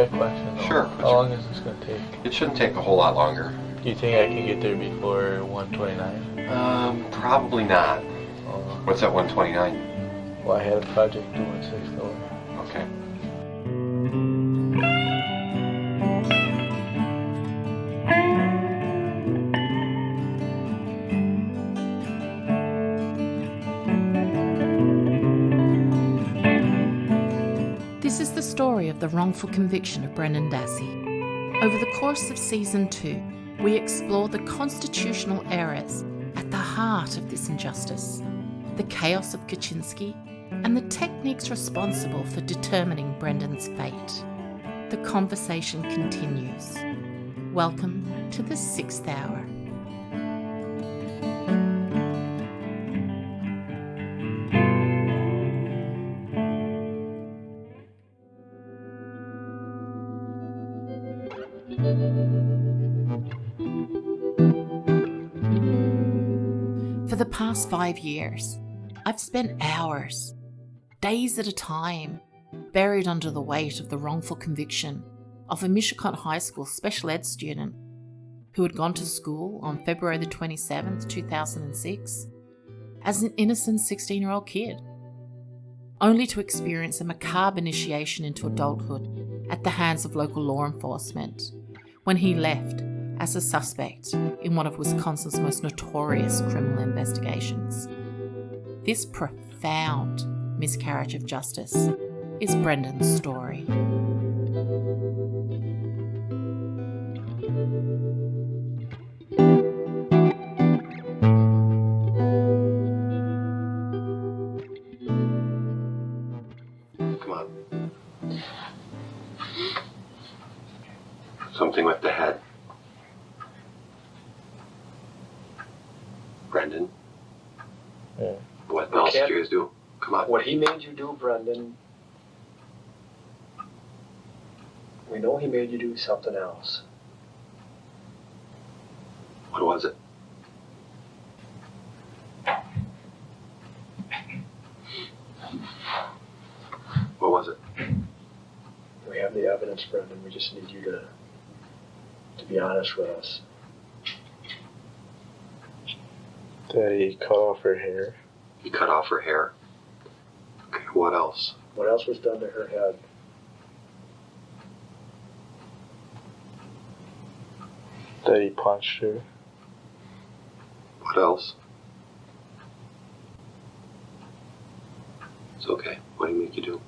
got a question though. Sure. How long is this going to take? It shouldn't take a whole lot longer. Do you think I can get there before 129? Probably not. What's at 129? Well, I had a project due at 6 though. Okay. This is the story of the wrongful conviction of Brendan Dassey. Over the course of Season 2, we explore the constitutional errors at the heart of this injustice, the chaos of Kaczynski, and the techniques responsible for determining Brendan's fate. The conversation continues. Welcome to the 6th Hour. For the past 5 years, I've spent hours, days at a time, buried under the weight of the wrongful conviction of a Michigan High School special ed student who had gone to school on February the 27th, 2006, as an innocent 16-year-old kid, only to experience a macabre initiation into adulthood at the hands of local law enforcement when he left as a suspect in one of Wisconsin's most notorious criminal investigations. This profound miscarriage of justice is Brendan's story. Come on. Something with the head. Brendan? Yeah. What else did you guys do? Come on. What he made you do, Brendan, we know he made you do something else. What was it? What was it? We have the evidence, Brendan. We just need you to be honest with us. That he cut off her hair. He cut off her hair. Okay, what else? What else was done to her head? That he punched her. What else? It's okay. What did he make you do?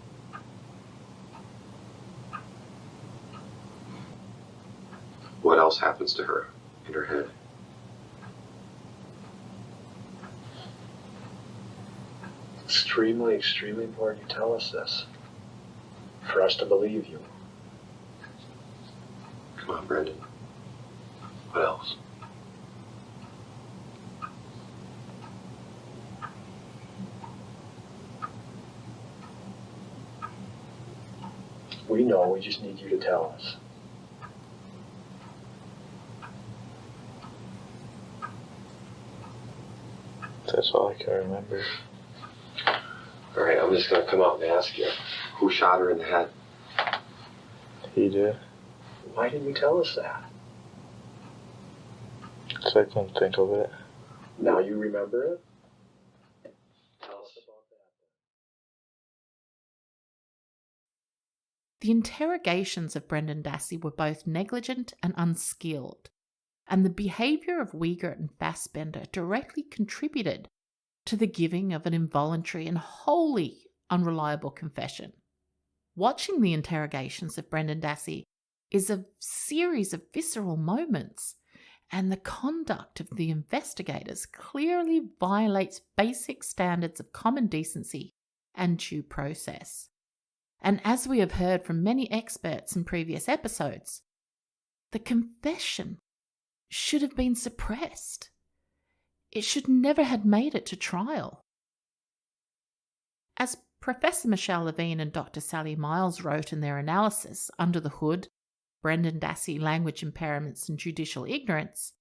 What else happens to her in her head? Extremely, extremely important you tell us this. For us to believe you. Come on, Brendan. What else? We know, we just need you to tell us. That's all I can remember. All right, I'm just going to come out and ask you. Who shot her in the head? He did. Why didn't you tell us that? Because I couldn't think of it. Now you remember it? Tell us about that. The interrogations of Brendan Dassey were both negligent and unskilled, and the behaviour of Wiegert and Fassbender directly contributed to the giving of an involuntary and wholly unreliable confession. Watching the interrogations of Brendan Dassey is a series of visceral moments, and the conduct of the investigators clearly violates basic standards of common decency and due process. And as we have heard from many experts in previous episodes, the confession should have been suppressed. It should never have made it to trial. As Professor Michelle Levine and Dr. Sally Miles wrote in their analysis, Under the Hood, Brendan Dassey, Language Impairments and Judicial Ignorance,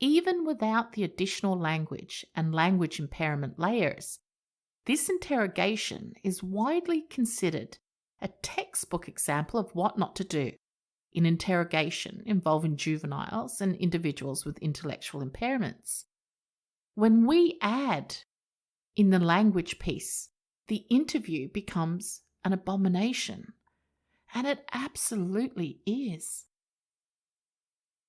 even without the additional language and language impairment layers, this interrogation is widely considered a textbook example of what not to do in interrogation involving juveniles and individuals with intellectual impairments. When we add in the language piece, the interview becomes an abomination, and it absolutely is.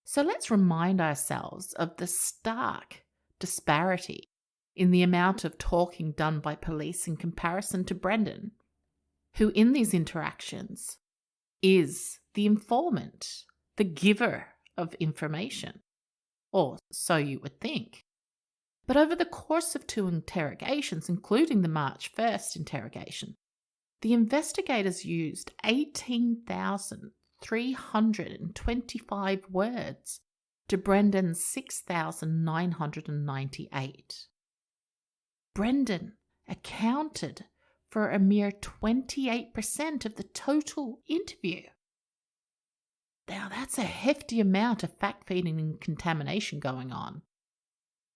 So let's remind ourselves of the stark disparity in the amount of talking done by police in comparison to Brendan, who in these interactions is the informant, the giver of information, or so you would think. But over the course of 2 interrogations, including the March 1st interrogation, the investigators used 18,325 words to Brendan's 6,998. Brendan accounted for a mere 28% of the total interview. Now, that's a hefty amount of fact-feeding and contamination going on.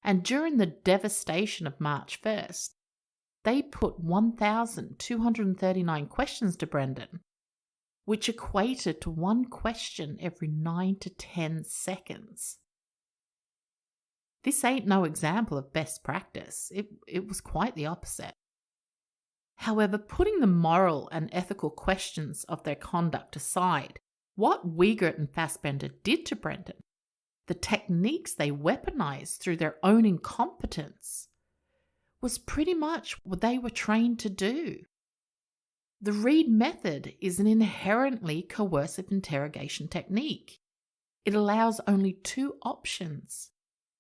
And during the devastation of March 1st, they put 1,239 questions to Brendan, which equated to 1 question every 9 to 10 seconds. This ain't no example of best practice. It was quite the opposite. However, putting the moral and ethical questions of their conduct aside, what Wiegert and Fassbender did to Brendan, the techniques they weaponized through their own incompetence, was pretty much what they were trained to do. The Reed method is an inherently coercive interrogation technique. It allows only 2 options,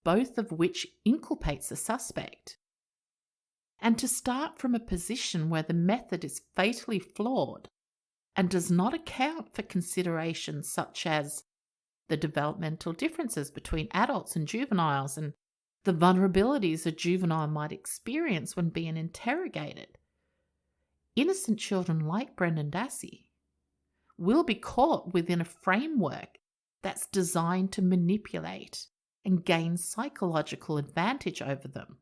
both of which inculpates the suspect. And to start from a position where the method is fatally flawed and does not account for considerations such as the developmental differences between adults and juveniles and the vulnerabilities a juvenile might experience when being interrogated, innocent children like Brendan Dassey will be caught within a framework that's designed to manipulate and gain psychological advantage over them.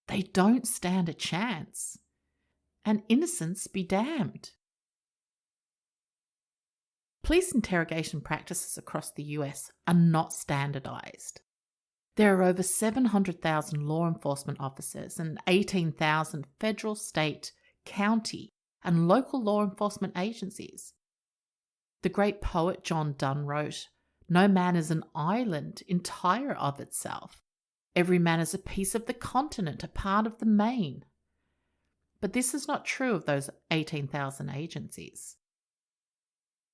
They don't stand a chance, and innocence be damned. Police interrogation practices across the US are not standardized. There are over 700,000 law enforcement officers and 18,000 federal, state, county, and local law enforcement agencies. The great poet John Donne wrote, "No man is an island entire of itself. Every man is a piece of the continent, a part of the main." But this is not true of those 18,000 agencies.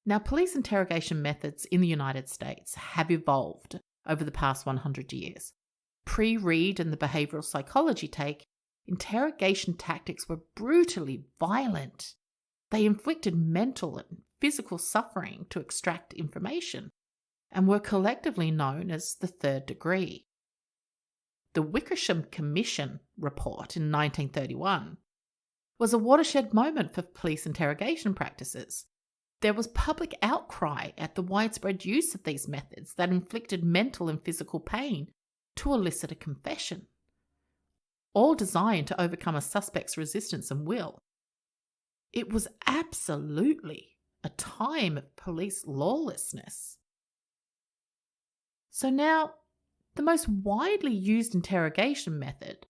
Now, police interrogation methods in the United States have evolved over the past 100 years. Pre-Reed and the behavioral psychology take, interrogation tactics were brutally violent. They inflicted mental and physical suffering to extract information and were collectively known as the 3rd degree. The Wickersham Commission report in 1931 was a watershed moment for police interrogation practices. There was public outcry at the widespread use of these methods that inflicted mental and physical pain to elicit a confession, all designed to overcome a suspect's resistance and will. It was absolutely a time of police lawlessness. So now, the most widely used interrogation method,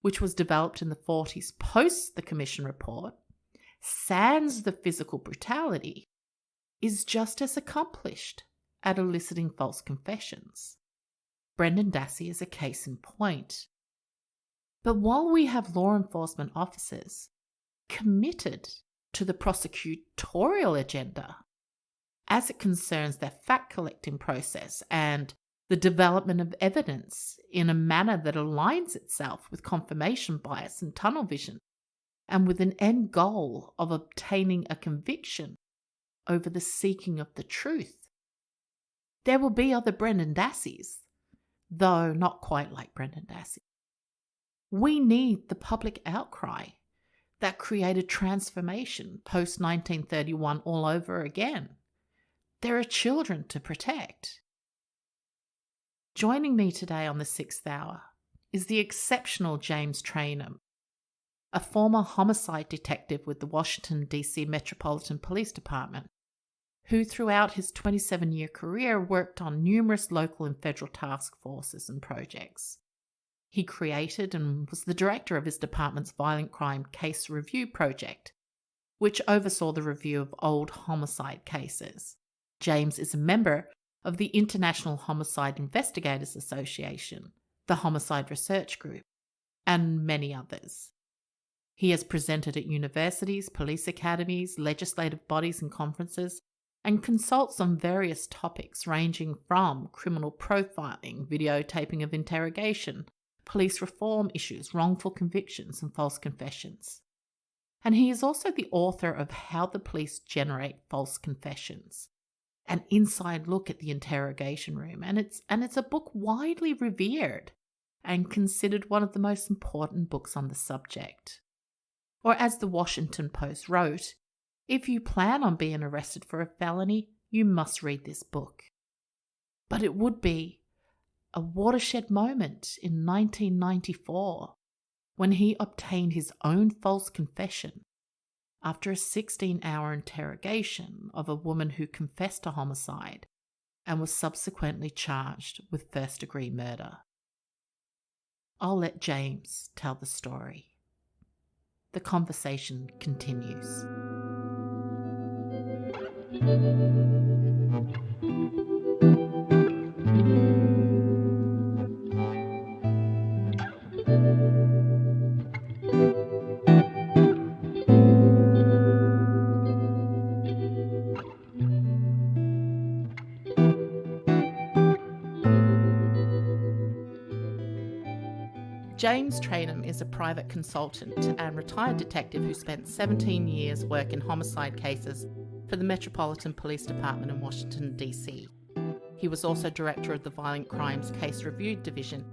which was developed in the 40s post the Commission report, sans the physical brutality, is just as accomplished at eliciting false confessions. Brendan Dassey is a case in point. But while we have law enforcement officers committed to the prosecutorial agenda as it concerns their fact-collecting process and the development of evidence in a manner that aligns itself with confirmation bias and tunnel vision, and with an end goal of obtaining a conviction over the seeking of the truth, there will be other Brendan Dasseys, though not quite like Brendan Dassey. We need the public outcry that created transformation post-1931 all over again. There are children to protect. Joining me today on the 6th Hour is the exceptional James Trainum, a former homicide detective with the Washington D.C. Metropolitan Police Department, who throughout his 27-year career worked on numerous local and federal task forces and projects. He created and was the director of his department's violent crime case review project, which oversaw the review of old homicide cases. James is a member of the International Homicide Investigators Association, the Homicide Research Group, and many others. He has presented at universities, police academies, legislative bodies and conferences, and consults on various topics ranging from criminal profiling, videotaping of interrogation, police reform issues, wrongful convictions, and false confessions. And he is also the author of How the Police Generate False Confessions, an inside look at the interrogation room, and it's a book widely revered and considered one of the most important books on the subject. Or as the Washington Post wrote, if you plan on being arrested for a felony, you must read this book. But it would be a watershed moment in 1994 when he obtained his own false confession after a 16-hour interrogation of a woman who confessed to homicide and was subsequently charged with first-degree murder. I'll let James tell the story. The conversation continues. James Trainum is a private consultant and retired detective who spent 17 years working homicide cases for the Metropolitan Police Department in Washington, D.C. He was also director of the Violent Crimes Case Review Division,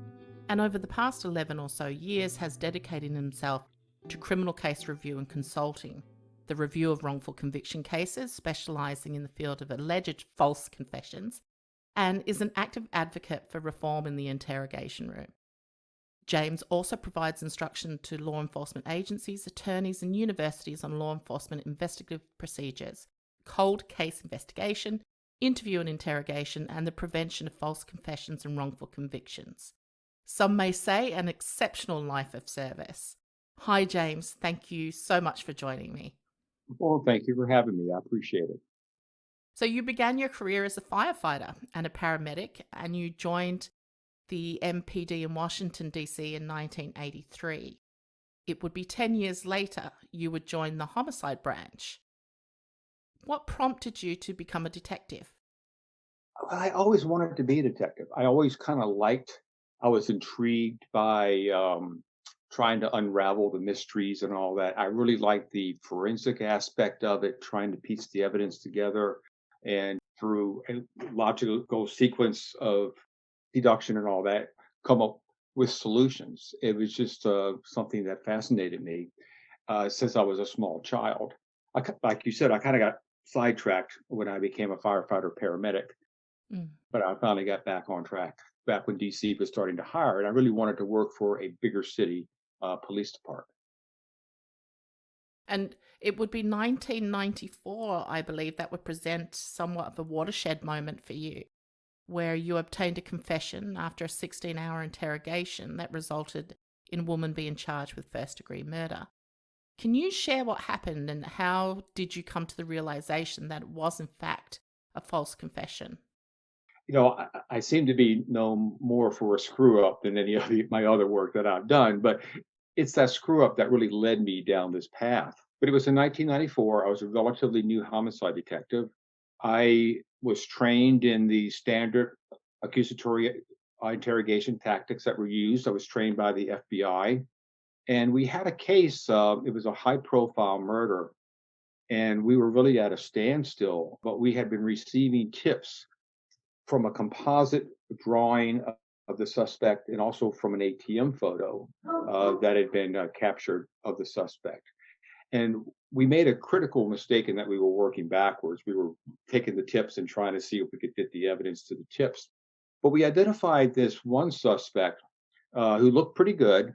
and over the past 11 or so years has dedicated himself to criminal case review and consulting, the review of wrongful conviction cases, specialising in the field of alleged false confessions, and is an active advocate for reform in the interrogation room. James also provides instruction to law enforcement agencies, attorneys, and universities on law enforcement investigative procedures, cold case investigation, interview and interrogation, and the prevention of false confessions and wrongful convictions. Some may say an exceptional life of service. Hi, James. Thank you so much for joining me. Well, thank you for having me. I appreciate it. So you began your career as a firefighter and a paramedic, and you joined the MPD in Washington, D.C. in 1983. It would be 10 years later you would join the homicide branch. What prompted you to become a detective? I always wanted to be a detective. I always I was intrigued by trying to unravel the mysteries and all that. I really liked the forensic aspect of it, trying to piece the evidence together and through a logical sequence of deduction and all that, come up with solutions. It was just something that fascinated me since I was a small child. Like you said, I kind of got sidetracked when I became a firefighter paramedic, but I finally got back on track back when DC was starting to hire, and I really wanted to work for a bigger city police department. And it would be 1994, I believe, that would present somewhat of a watershed moment for you, where you obtained a confession after a 16-hour interrogation that resulted in a woman being charged with first-degree murder. Can you share what happened and how did you come to the realization that it was, in fact, a false confession? You know, I seem to be known more for a screw up than any of my other work that I've done, but it's that screw up that really led me down this path. But it was in 1994. I was a relatively new homicide detective. I was trained in the standard accusatory interrogation tactics that were used. I was trained by the FBI. And we had a case, it was a high profile murder. And we were really at a standstill, but we had been receiving tips from a composite drawing of the suspect and also from an ATM photo that had been captured of the suspect. And we made a critical mistake in that we were working backwards. We were taking the tips and trying to see if we could get the evidence to the tips. But we identified this one suspect who looked pretty good.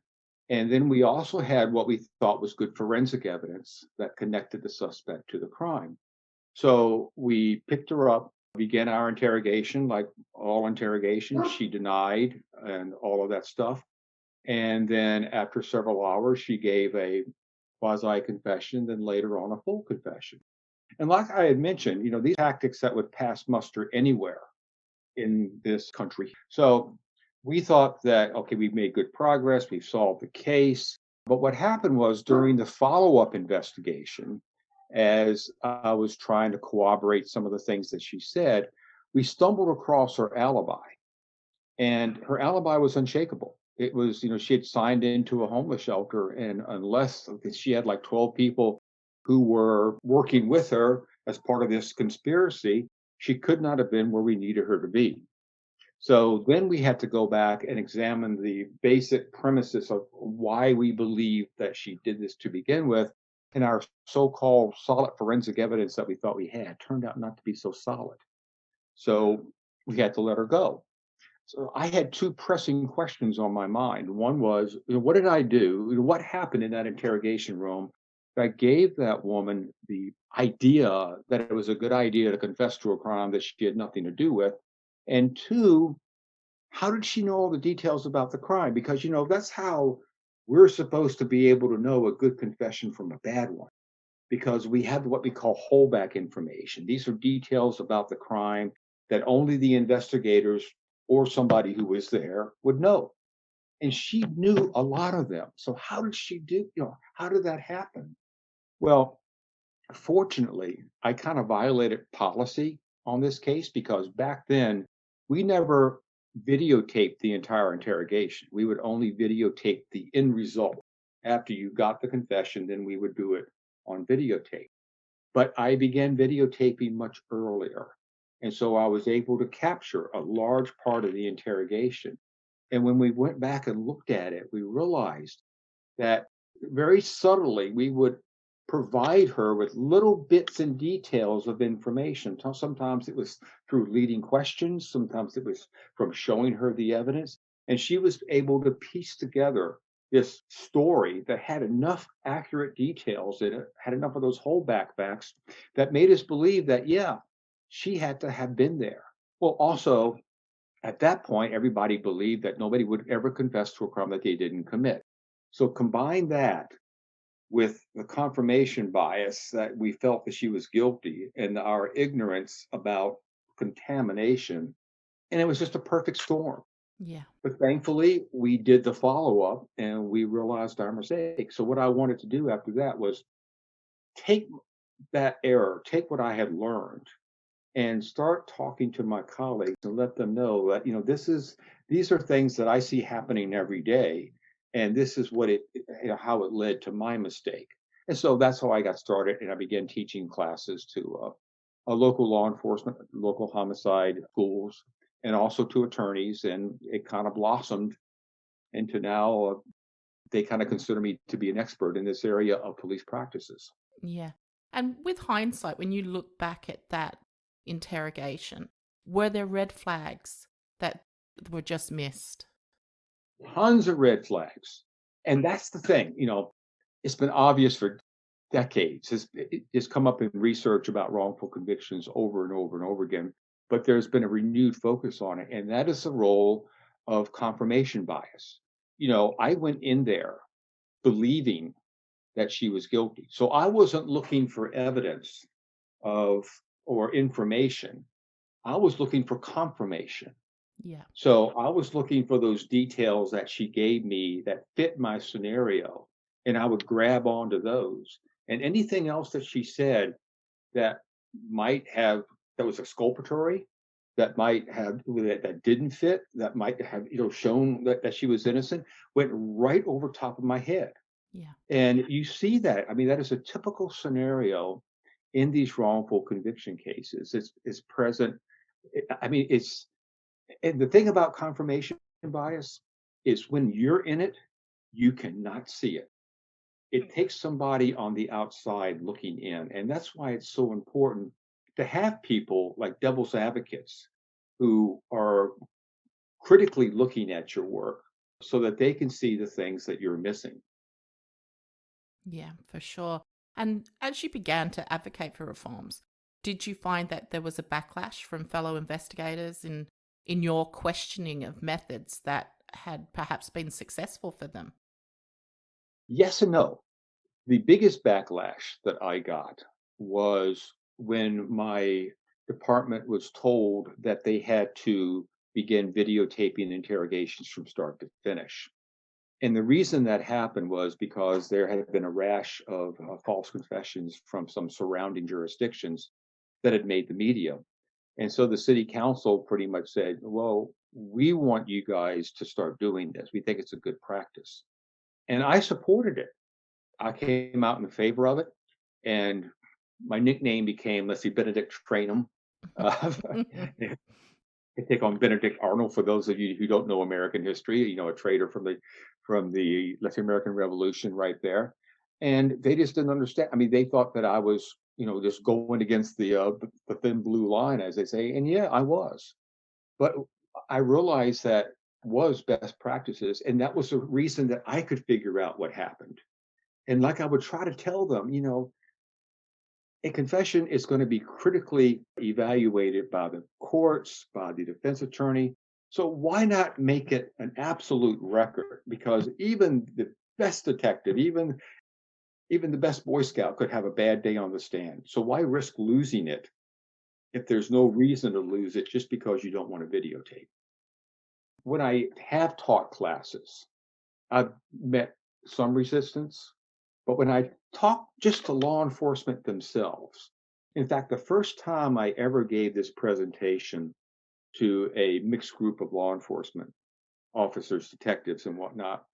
And then we also had what we thought was good forensic evidence that connected the suspect to the crime. So we picked her up, began our interrogation, like all interrogations. She denied and all of that stuff. And then after several hours, she gave a quasi confession, then later on a full confession. And like I had mentioned, these tactics that would pass muster anywhere in this country. So we thought that, okay, we've made good progress, we've solved the case. But what happened was during the follow up investigation, as I was trying to corroborate some of the things that she said, we stumbled across her alibi. And her alibi was unshakable. It was, she had signed into a homeless shelter, and unless she had like 12 people who were working with her as part of this conspiracy, she could not have been where we needed her to be. So then we had to go back and examine the basic premises of why we believe that she did this to begin with. And our so called solid forensic evidence that we thought we had turned out not to be so solid. So we had to let her go. So I had two pressing questions on my mind. One was, what did I do? What happened in that interrogation room that gave that woman the idea that it was a good idea to confess to a crime that she had nothing to do with? And two, how did she know all the details about the crime? Because, that's how we're supposed to be able to know a good confession from a bad one, because we have what we call holdback information. These are details about the crime that only the investigators or somebody who was there would know. And she knew a lot of them. So how did she do, how did that happen? Well, fortunately, I kind of violated policy on this case because back then we never videotaped the entire interrogation. We would only videotape the end result. After you got the confession, then we would do it on videotape. But I began videotaping much earlier. And so I was able to capture a large part of the interrogation. And when we went back and looked at it, we realized that very subtly we would provide her with little bits and details of information. Sometimes it was through leading questions, sometimes it was from showing her the evidence. And she was able to piece together this story that had enough accurate details in it, had enough of those holdback facts that made us believe that, yeah, she had to have been there. Well, also, at that point, everybody believed that nobody would ever confess to a crime that they didn't commit. So combine that with the confirmation bias that we felt that she was guilty and our ignorance about contamination, and it was just a perfect storm. Yeah. But thankfully, we did the follow up and we realized our mistake. So, what I wanted to do after that was take that error, take what I had learned, and start talking to my colleagues and let them know that, these are things that I see happening every day. And this is how it led to my mistake. And so that's how I got started. And I began teaching classes to a local law enforcement, local homicide schools, and also to attorneys. And it kind of blossomed into now they kind of consider me to be an expert in this area of police practices. Yeah. And with hindsight, when you look back at that interrogation, were there red flags that were just missed? Tons of red flags. And that's the thing, it's been obvious for decades. It's come up in research about wrongful convictions over and over and over again, but there's been a renewed focus on it. And that is the role of confirmation bias. I went in there believing that she was guilty. So I wasn't looking for evidence of or information. I was looking for confirmation. Yeah. So I was looking for those details that she gave me that fit my scenario, and I would grab onto those. And anything else that she said that that was exculpatory, that didn't fit, that might have shown that she was innocent, went right over top of my head. Yeah. And you see that. I mean, that is a typical scenario in these wrongful conviction cases. It's present. I mean, and the thing about confirmation bias is when you're in it, you cannot see it. It takes somebody on the outside looking in. And that's why it's so important to have people like devil's advocates who are critically looking at your work so that they can see the things that you're missing. Yeah, for sure. And as you began to advocate for reforms, did you find that there was a backlash from fellow investigators in your questioning of methods that had perhaps been successful for them? Yes and no. The biggest backlash that I got was when my department was told that they had to begin videotaping interrogations from start to finish. And the reason that happened was because there had been a rash of false confessions from some surrounding jurisdictions that had made the media. And so the city council pretty much said, well, we want you guys to start doing this. We think it's a good practice. And I supported it. I came out in favor of it. And my nickname became, let's see, Benedict Trainum. Uh, I take on Benedict Arnold for those of you who don't know American history, a traitor from the let's say American Revolution right there. And they just didn't understand. I mean, they thought that I was, just going against the thin blue line, as they say. And yeah, I was. But I realized that was best practices, and that was the reason that I could figure out what happened. And like I would try to tell them, a confession is going to be critically evaluated by the courts, by the defense attorney. So why not make it an absolute record? Because even the best detective, even the best Boy Scout could have a bad day on the stand. So why risk losing it if there's no reason to lose it just because you don't want to videotape? When I have taught classes, I've met some resistance, but when I talk just to law enforcement themselves, in fact, the first time I ever gave this presentation to a mixed group of law enforcement officers, detectives, and whatnot,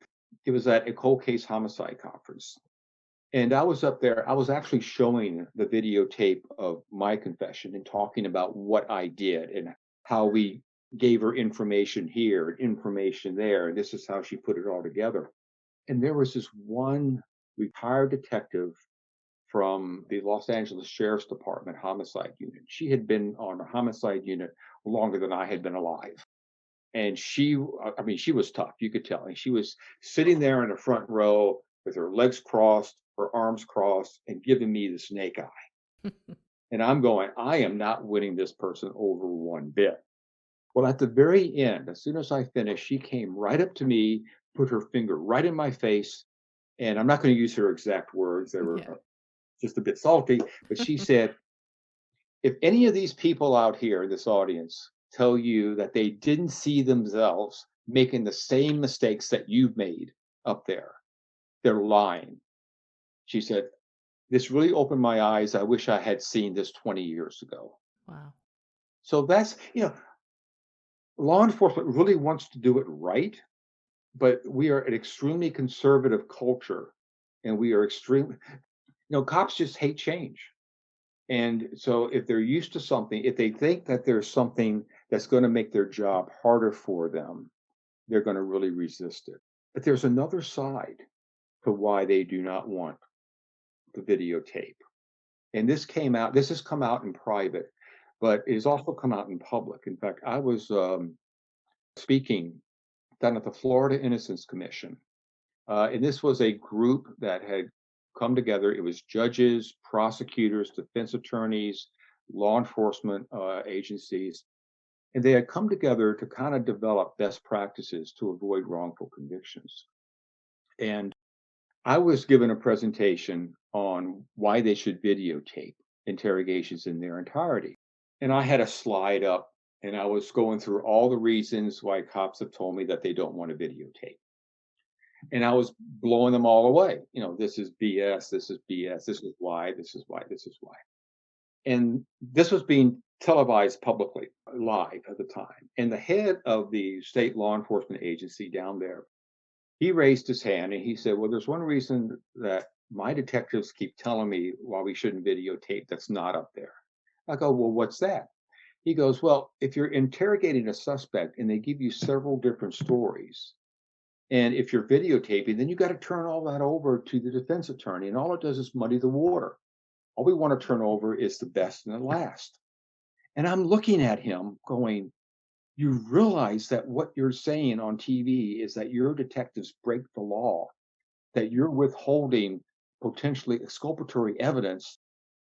it was at a cold case homicide conference. And I was up there, I was actually showing the videotape of my confession and talking about what I did and how we gave her information here and information there. And this is how she put it all together. And there was this one retired detective from the Los Angeles Sheriff's Department homicide unit. She had been on a homicide unit longer than I had been alive. And she was tough, you could tell. And she was sitting there in the front row with her legs crossed, her arms crossed, and giving me the snake eye. And I'm going, I am not winning this person over one bit. Well, at the very end, as soon as I finished, she came right up to me, put her finger right in my face. And I'm not going to use her exact words. They were Yeah. just a bit salty, but she said, if any of these people out here in this audience tell you that they didn't see themselves making the same mistakes that you've made up there, they're lying. She said, this really opened my eyes. I wish I had seen this 20 years ago. Wow. So that's, law enforcement really wants to do it right, but we are an extremely conservative culture, and we are extremely, cops just hate change. And so if they're used to something, if they think that there's something that's going to make their job harder for them, they're going to really resist it. But there's another side to why they do not want the videotape. And this has come out in private, but it has also come out in public. In fact, I was speaking down at the Florida Innocence Commission. And this was a group that had come together. It was judges, prosecutors, defense attorneys, law enforcement agencies, and they had come together to kind of develop best practices to avoid wrongful convictions. And I was given a presentation on why they should videotape interrogations in their entirety. And I had a slide up, and I was going through all the reasons why cops have told me that they don't want to videotape. And I was blowing them all away. This is BS, this is BS, this is why, this is why, this is why. And this was being televised publicly, live at the time. And the head of the state law enforcement agency down there, he raised his hand and he said, well, there's one reason that my detectives keep telling me why we shouldn't videotape that's not up there. I go, well, what's that? He goes, well, if you're interrogating a suspect and they give you several different stories, and if you're videotaping, then you got to turn all that over to the defense attorney, and all it does is muddy the water. All we want to turn over is the best and the last. And I'm looking at him going, you realize that what you're saying on TV is that your detectives break the law, that you're withholding potentially exculpatory evidence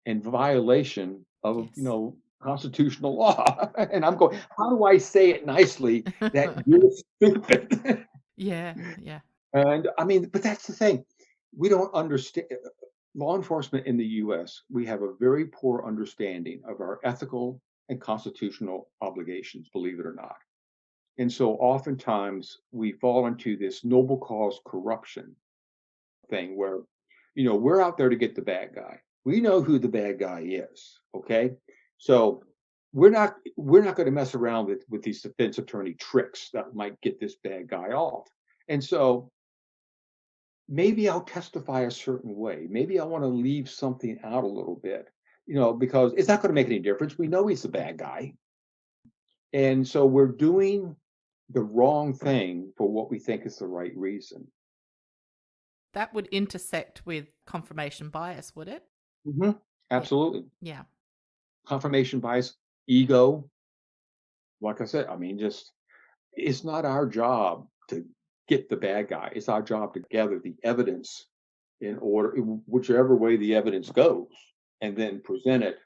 in violation of, Yes. constitutional law. And I'm going, how do I say it nicely that you're stupid? Yeah, yeah. And I mean, but that's the thing. We don't understand law enforcement in the US. We have a very poor understanding of our ethical and constitutional obligations, believe it or not. And so oftentimes we fall into this noble cause corruption thing where, we're out there to get the bad guy. We know who the bad guy is. Okay. So we're not going to mess around with these defense attorney tricks that might get this bad guy off. And so maybe I'll testify a certain way. Maybe I want to leave something out a little bit, because it's not going to make any difference. We know he's the bad guy. And so we're doing the wrong thing for what we think is the right reason. That would intersect with confirmation bias, would it? Hmm. Absolutely. Yeah. Confirmation bias, ego. Like I said, I mean, just it's not our job to get the bad guy. It's our job to gather the evidence in order, whichever way the evidence goes, and then present it,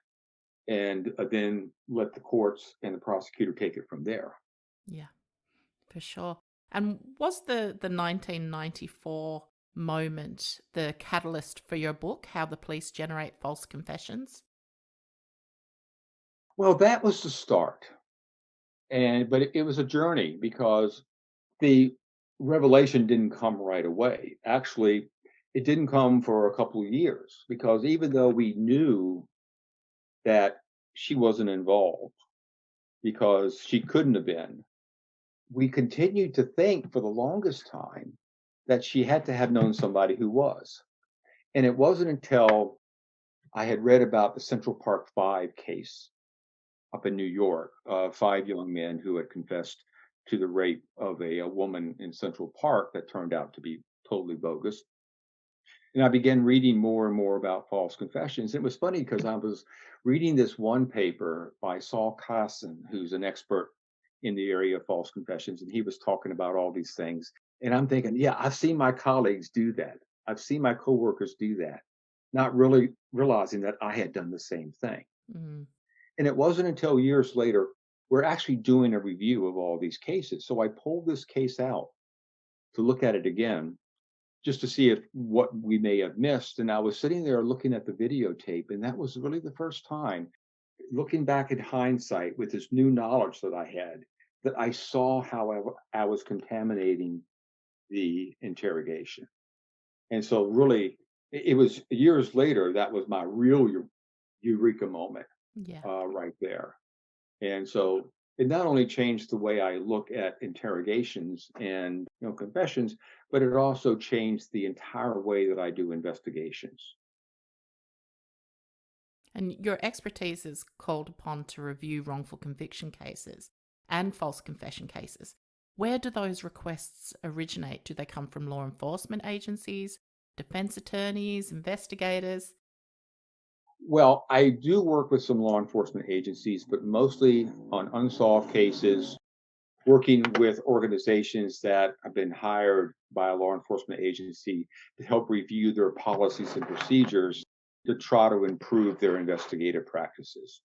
and then let the courts and the prosecutor take it from there. Yeah, for sure. And was the 1994 moment the catalyst for your book, How the Police Generate False Confessions? Well, that was the start, but it was a journey because the revelation didn't come right away. Actually, it didn't come for a couple of years because even though we knew that she wasn't involved because she couldn't have been, we continued to think for the longest time that she had to have known somebody who was. And it wasn't until I had read about the Central Park Five case up in New York, five young men who had confessed to the rape of a woman in Central Park that turned out to be totally bogus. And I began reading more and more about false confessions. It was funny because I was reading this one paper by Saul Kassan, who's an expert in the area of false confessions, and he was talking about all these things. And I'm thinking, yeah, I've seen my colleagues do that. I've seen my coworkers do that, not really realizing that I had done the same thing. Mm. And it wasn't until years later, we're actually doing a review of all these cases. So I pulled this case out to look at it again, just to see if what we may have missed. And I was sitting there looking at the videotape, and that was really the first time, looking back in hindsight with this new knowledge that I had, that I saw how I was contaminating the interrogation. And so really, it was years later, that was my real eureka moment Yeah. right there. And so it not only changed the way I look at interrogations and confessions, but it also changed the entire way that I do investigations. And your expertise is called upon to review wrongful conviction cases and false confession cases. Where do those requests originate? Do they come from law enforcement agencies, defense attorneys, investigators? Well, I do work with some law enforcement agencies, but mostly on unsolved cases, working with organizations that have been hired by a law enforcement agency to help review their policies and procedures to try to improve their investigative practices.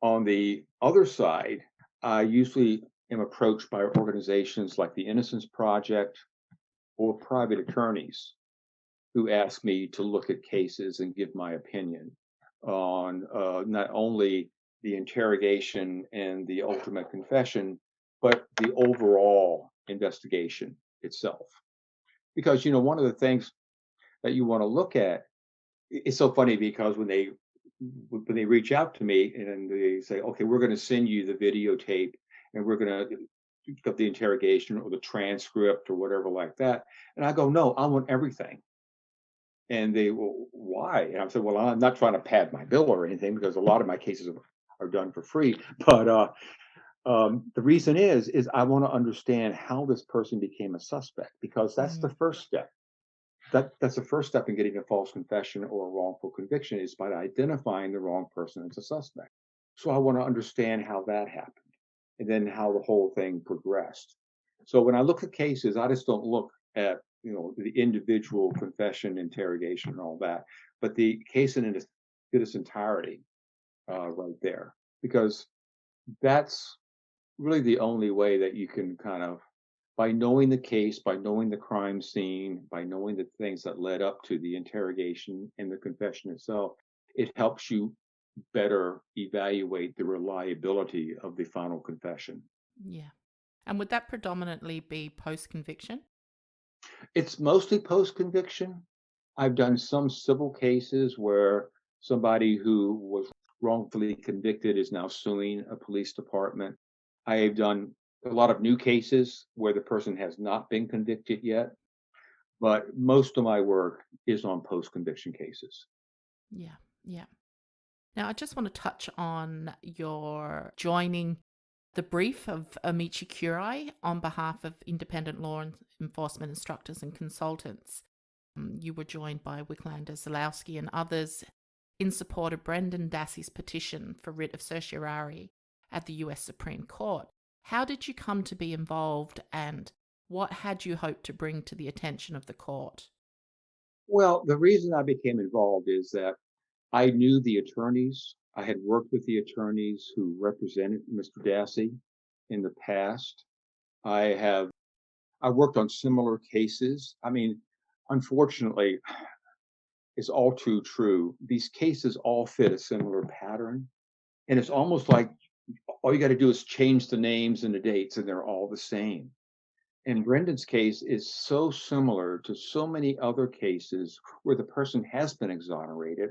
On the other side, I usually am approached by organizations like the Innocence Project or private attorneys who ask me to look at cases and give my opinion on not only the interrogation and the ultimate confession, but the overall investigation itself. Because, one of the things that you want to look at, it's so funny because when they reach out to me and they say, okay, we're going to send you the videotape and we're going to get the interrogation or the transcript or whatever like that. And I go, no, I want everything. And they, well, why? And I said, well, I'm not trying to pad my bill or anything because a lot of my cases are done for free. But the reason is I want to understand how this person became a suspect because that's the first step. That's the first step in getting a false confession or a wrongful conviction is by identifying the wrong person as a suspect. So I want to understand how that happened. and then how the whole thing progressed. So when I look at cases, I just don't look at the individual confession, interrogation, and all that, but the case in its entirety, right there, because that's really the only way that you can kind of, by knowing the case, by knowing the crime scene, by knowing the things that led up to the interrogation and the confession itself, it helps you better evaluate the reliability of the final confession. Yeah. And would that predominantly be post conviction? It's mostly post conviction. I've done some civil cases where somebody who was wrongfully convicted is now suing a police department. I have done a lot of new cases where the person has not been convicted yet, but most of my work is on post conviction cases. Yeah. Yeah. Now, I just want to touch on your joining the brief of Amici Curiae on behalf of independent law enforcement instructors and consultants. You were joined by Wicklander, Zalowski, and others in support of Brendan Dassey's petition for writ of certiorari at the US Supreme Court. How did you come to be involved, and what had you hoped to bring to the attention of the court? Well, the reason I became involved is that I knew the attorneys. I had worked with the attorneys who represented Mr. Dassey in the past. I worked on similar cases. I mean, unfortunately, it's all too true. These cases all fit a similar pattern. And it's almost like all you got to do is change the names and the dates, and they're all the same. And Brendan's case is so similar to so many other cases where the person has been exonerated,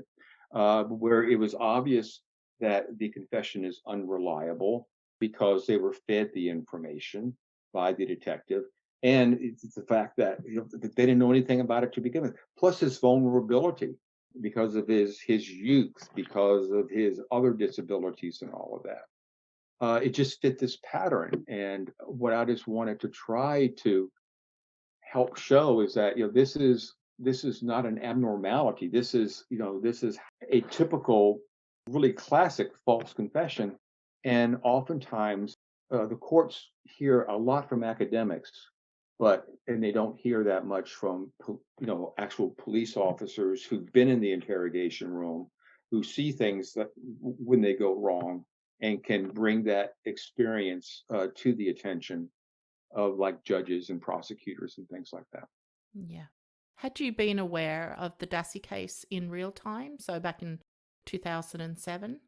where it was obvious that the confession is unreliable because they were fed the information by the detective. And it's the fact that that they didn't know anything about it to begin with, plus his vulnerability because of his youth, because of his other disabilities and all of that. It just fit this pattern. And what I just wanted to try to help show is that this is not an abnormality. This is a typical, really classic false confession. And oftentimes, the courts hear a lot from academics, and they don't hear that much from actual police officers who've been in the interrogation room, who see things that when they go wrong and can bring that experience to the attention of like judges and prosecutors and things like that. Yeah. Had you been aware of the Dassey case in real time? So back in 2007?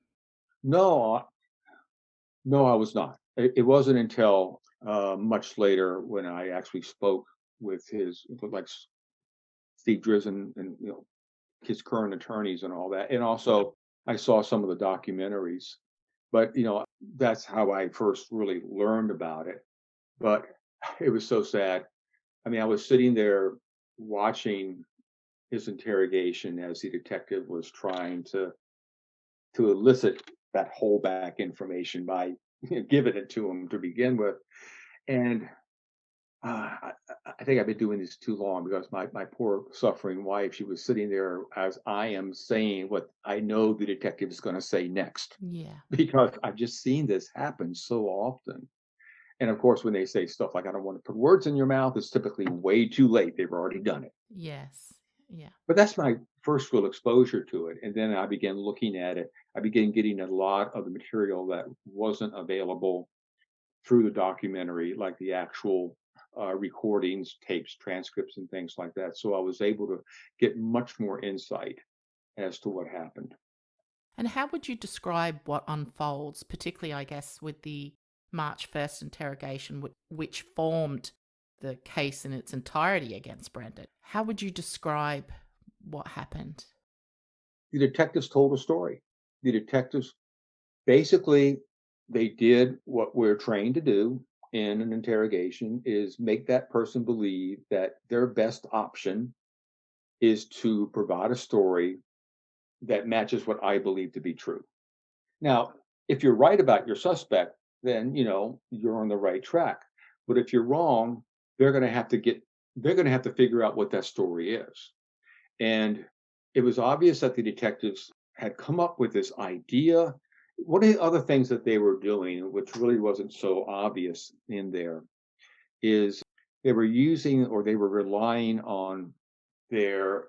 No, no, I was not. It wasn't until much later when I actually spoke with Steve Drizzen and his current attorneys and all that, and also I saw some of the documentaries. But that's how I first really learned about it. But it was so sad. I mean, I was sitting there watching his interrogation as the detective was trying to elicit that holdback information by giving it to him to begin with. And I think I've been doing this too long because my poor suffering wife, she was sitting there as I am saying what I know the detective is going to say next, Yeah. because I've just seen this happen so often. And of course, when they say stuff like, I don't want to put words in your mouth, it's typically way too late. They've already done it. Yes. Yeah. But that's my first real exposure to it. And then I began looking at it. I began getting a lot of the material that wasn't available through the documentary, like the actual recordings, tapes, transcripts, and things like that. So I was able to get much more insight as to what happened. And how would you describe what unfolds, particularly, I guess, with the March 1st interrogation, which formed the case in its entirety against Brendan? How would you describe what happened? The detectives told a story. The detectives basically, they did what we're trained to do in an interrogation, is make that person believe that their best option is to provide a story that matches what I believe to be true. Now, if you're right about your suspect, then you're on the right track. But if you're wrong, they're going to have to figure out what that story is. And it was obvious that the detectives had come up with this idea One of the other things that they were doing, which really wasn't so obvious in there, is they were using or they were relying on their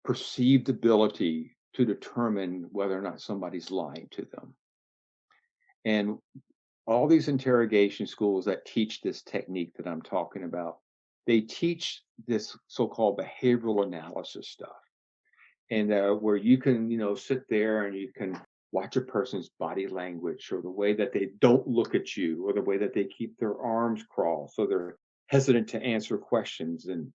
perceived ability to determine whether or not somebody's lying to them. And all these interrogation schools that teach this technique that I'm talking about, they teach this so-called behavioral analysis stuff. And where you can, sit there and you can watch a person's body language or the way that they don't look at you or the way that they keep their arms crossed so they're hesitant to answer questions and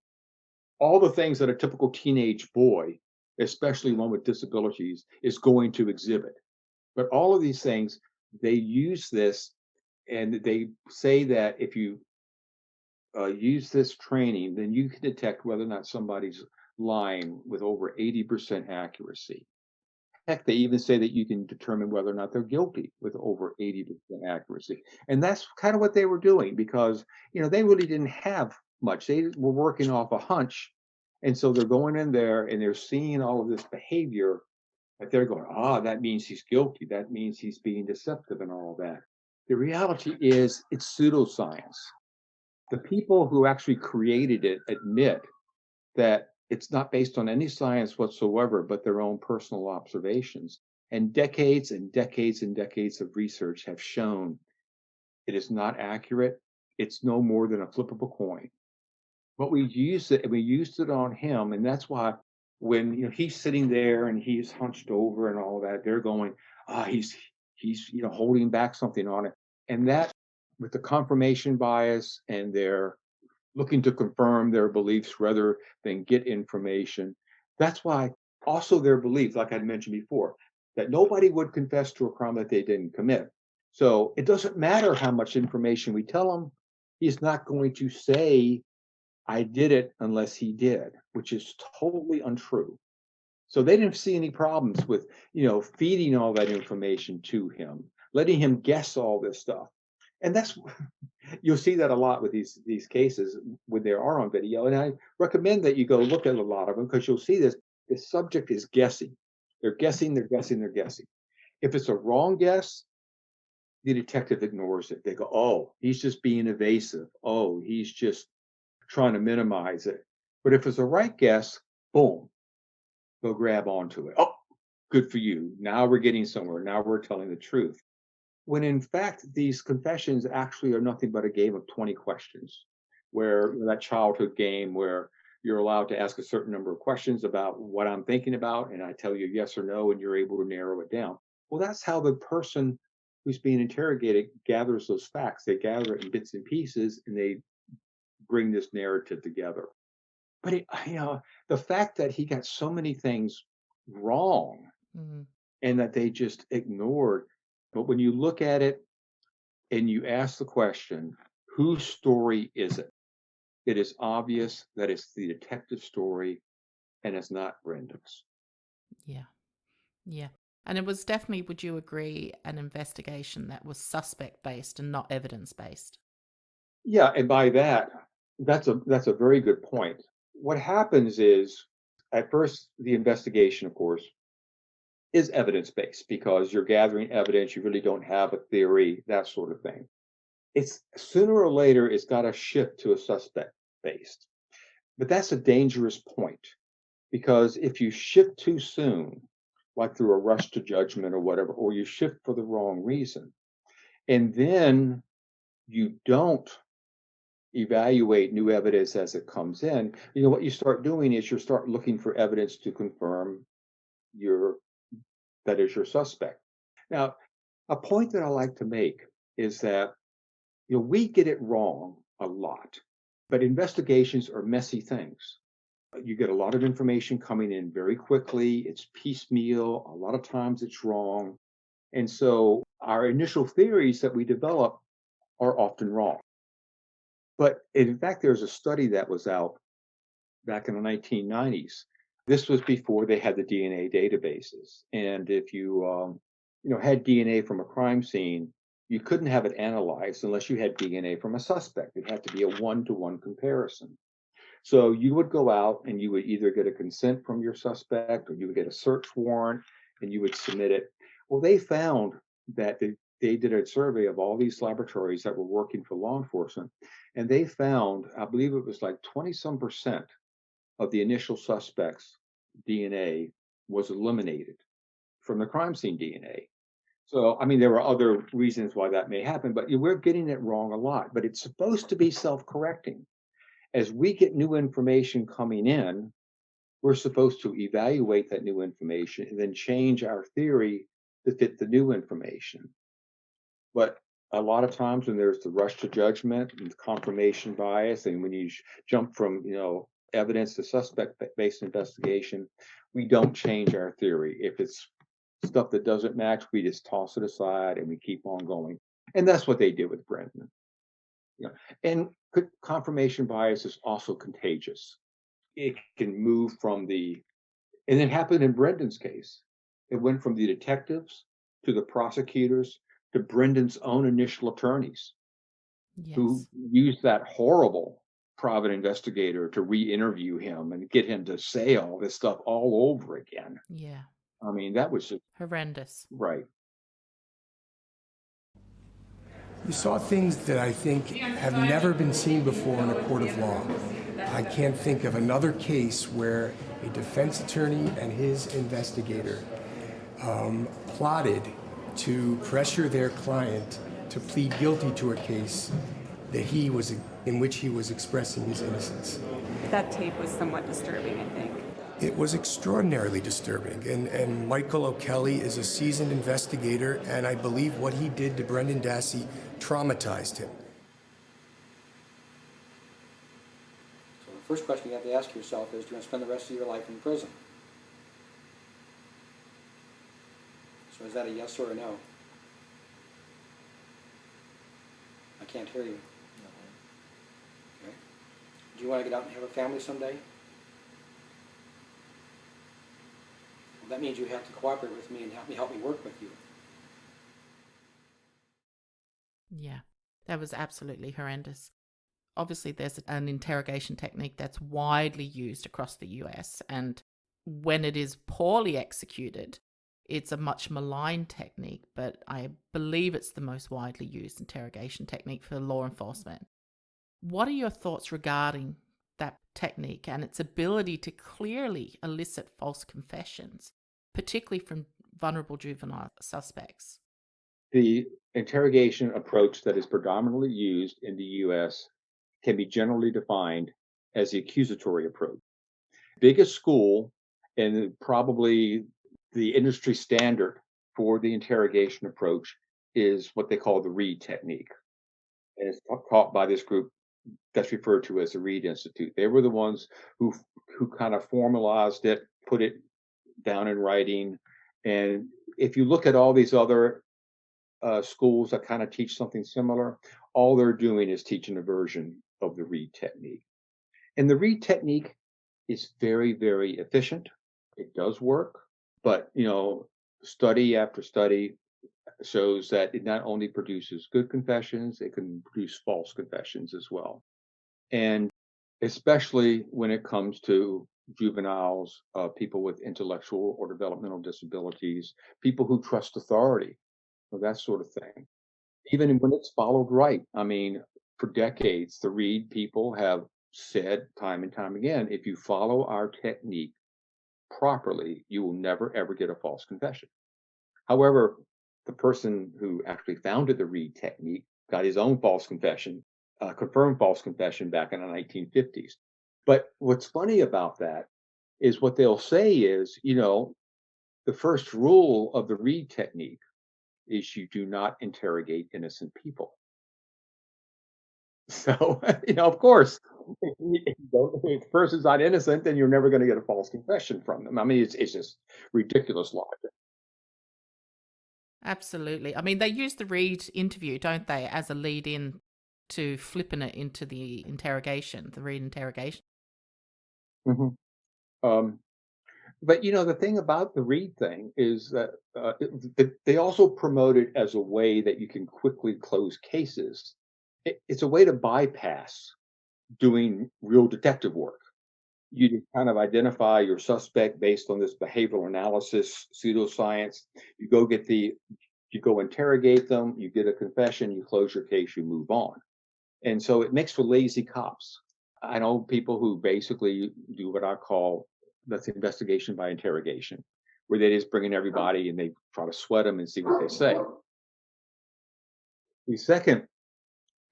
all the things that a typical teenage boy, especially one with disabilities, is going to exhibit. But all of these things, they use this and they say that if you use this training, then you can detect whether or not somebody's lying with over 80% accuracy. Heck, they even say that you can determine whether or not they're guilty with over 80% accuracy. And that's kind of what they were doing because, they really didn't have much. They were working off a hunch. And so they're going in there and they're seeing all of this behavior that they're going, that means he's guilty. That means he's being deceptive and all that. The reality is it's pseudoscience. The people who actually created it admit that it's not based on any science whatsoever, but their own personal observations. And decades and decades and decades of research have shown it is not accurate. It's no more than a flip of a coin. But we used it, and we used it on him, and that's why when he's sitting there and he's hunched over and all that, they're going, he's holding back something on it, and that with the confirmation bias and they're looking to confirm their beliefs rather than get information. That's why also their belief, like I mentioned before, that nobody would confess to a crime that they didn't commit. So it doesn't matter how much information we tell him, he's not going to say, I did it unless he did, which is totally untrue. So they didn't see any problems with, feeding all that information to him, letting him guess all this stuff. And that's you'll see that a lot with these cases when they are on video. And I recommend that you go look at a lot of them because you'll see this. The subject is guessing. They're guessing, they're guessing, they're guessing. If it's a wrong guess, the detective ignores it. They go, oh, he's just being evasive. Oh, he's just trying to minimize it. But if it's a right guess, boom, they'll grab onto it. Oh, good for you. Now we're getting somewhere. Now we're telling the truth. When in fact, these confessions actually are nothing but a game of 20 questions, where that childhood game where you're allowed to ask a certain number of questions about what I'm thinking about, and I tell you yes or no, and you're able to narrow it down. Well, that's how the person who's being interrogated gathers those facts. They gather it in bits and pieces, and they bring this narrative together. But the fact that he got so many things wrong and that they just ignored. But when you look at it and you ask the question, whose story is it? It is obvious that it's the detective story and it's not Brendan's. Yeah. Yeah. And it was definitely, would you agree, an investigation that was suspect based and not evidence based? Yeah, and by that, that's a very good point. What happens is at first the investigation, of course, is evidence-based because you're gathering evidence, you really don't have a theory, that sort of thing. It's sooner or later it's got to shift to a suspect-based. But that's a dangerous point because if you shift too soon, like through a rush to judgment or whatever, or you shift for the wrong reason, and then you don't evaluate new evidence as it comes in, what you start doing is you start looking for evidence to confirm that is your suspect. Now, a point that I like to make is that we get it wrong a lot, but investigations are messy things. You get a lot of information coming in very quickly. It's piecemeal. A lot of times it's wrong. And so our initial theories that we develop are often wrong. But in fact, there's a study that was out back in the 1990s. This was before they had the DNA databases. And if you, had DNA from a crime scene, you couldn't have it analyzed unless you had DNA from a suspect. It had to be a one-to-one comparison. So you would go out and you would either get a consent from your suspect or you would get a search warrant and you would submit it. Well, they found that they did a survey of all these laboratories that were working for law enforcement, and they found, I believe it was like 20 some percent of the initial suspects' DNA was eliminated from the crime scene DNA. So, I mean, there were other reasons why that may happen, but we're getting it wrong a lot. But it's supposed to be self-correcting. As we get new information coming in, we're supposed to evaluate that new information and then change our theory to fit the new information. But a lot of times when there's the rush to judgment and confirmation bias, and when you jump from evidence to suspect-based investigation, we don't change our theory. If it's stuff that doesn't match, we just toss it aside and we keep on going. And that's what they did with Brendan. And confirmation bias is also contagious. It can move and it happened in Brendan's case. It went from the detectives to the prosecutors to Brendan's own initial attorneys, who used that horrible private investigator to re-interview him and get him to say all this stuff all over again. Yeah. I mean, that was just horrendous. Right. You saw things that I think have never been seen before in a court of law. I can't think of another case where a defense attorney and his investigator plotted to pressure their client to plead guilty to a case that in which he was expressing his innocence. That tape was somewhat disturbing, I think. It was extraordinarily disturbing, and Michael O'Kelly is a seasoned investigator, and I believe what he did to Brendan Dassey traumatized him. So the first question you have to ask yourself is, do you want to spend the rest of your life in prison? So is that a yes or a no? I can't hear you. Okay. Do you want to get out and have a family someday? Well, that means you have to cooperate with me and help me work with you. Yeah, that was absolutely horrendous. Obviously, there's an interrogation technique that's widely used across the US, and when it is poorly executed, it's a much maligned technique, but I believe it's the most widely used interrogation technique for law enforcement. What are your thoughts regarding that technique and its ability to clearly elicit false confessions, particularly from vulnerable juvenile suspects? The interrogation approach that is predominantly used in the US can be generally defined as the accusatory approach. Biggest school and probably the industry standard for the interrogation approach is what they call the Reed technique. And it's taught by this group that's referred to as the Reed Institute. They were the ones who kind of formalized it, put it down in writing. And if you look at all these other schools that kind of teach something similar, all they're doing is teaching a version of the Reed technique. And the Reed technique is very, very efficient. It does work, but study after study shows that it not only produces good confessions, it can produce false confessions as well. And especially when it comes to juveniles, people with intellectual or developmental disabilities, people who trust authority, that sort of thing. Even when it's followed right. I mean, for decades, the Reed people have said time and time again, if you follow our technique properly, you will never, ever get a false confession. However, the person who actually founded the Reed technique got his own false confession, confirmed false confession back in the 1950s. But what's funny about that is what they'll say is, the first rule of the Reed technique is you do not interrogate innocent people. So, of course, if the person's not innocent, then you're never going to get a false confession from them. I mean, it's just ridiculous logic. Absolutely. I mean, they use the Reed interview, don't they, as a lead in to flipping it into the interrogation, the Reed interrogation. Mm-hmm. But the thing about the Reed thing is that they also promote it as a way that you can quickly close cases. It's a way to bypass doing real detective work. You kind of identify your suspect based on this behavioral analysis, pseudoscience. You go get the, you go interrogate them, you get a confession, you close your case, you move on. And so it makes for lazy cops. I know people who basically do what I call, that's investigation by interrogation, where they just bring in everybody and they try to sweat them and see what they say. The second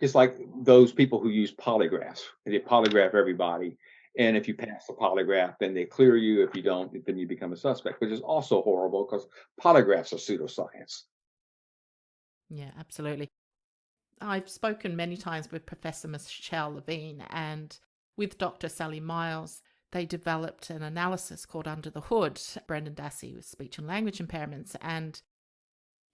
is like those people who use polygraphs. They polygraph everybody. And if you pass the polygraph, then they clear you. If you don't, then you become a suspect, which is also horrible because polygraphs are pseudoscience. Yeah, absolutely. I've spoken many times with Professor Michelle Levine and with Dr. Sally Miles. They developed an analysis called Under the Hood, Brendan Dassey with speech and language impairments, and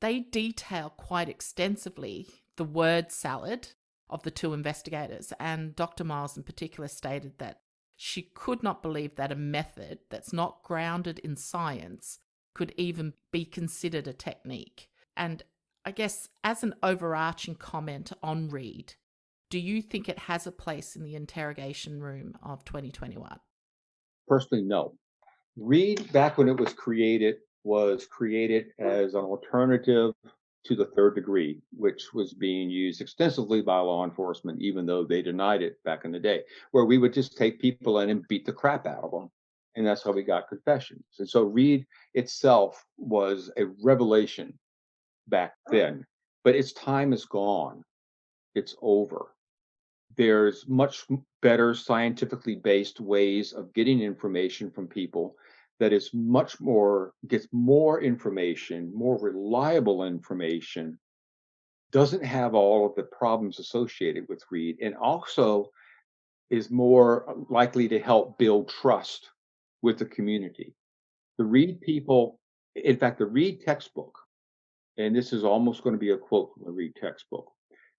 they detail quite extensively the word salad of the two investigators. And Dr. Miles in particular stated that she could not believe that a method that's not grounded in science could even be considered a technique. And I guess as an overarching comment on Reid, do you think it has a place in the interrogation room of 2021? Personally, no. Reid, back when it was created as an alternative to the third degree, which was being used extensively by law enforcement, even though they denied it back in the day, where we would just take people in and beat the crap out of them. And that's how we got confessions. And so Reid itself was a revelation back then, but its time is gone. It's over. There's much better scientifically based ways of getting information from people that is much more, gets more information, more reliable information, doesn't have all of the problems associated with Reid, and also is more likely to help build trust with the community. The Reid people, in fact, the Reid textbook, and this is almost going to be a quote from the Reid textbook.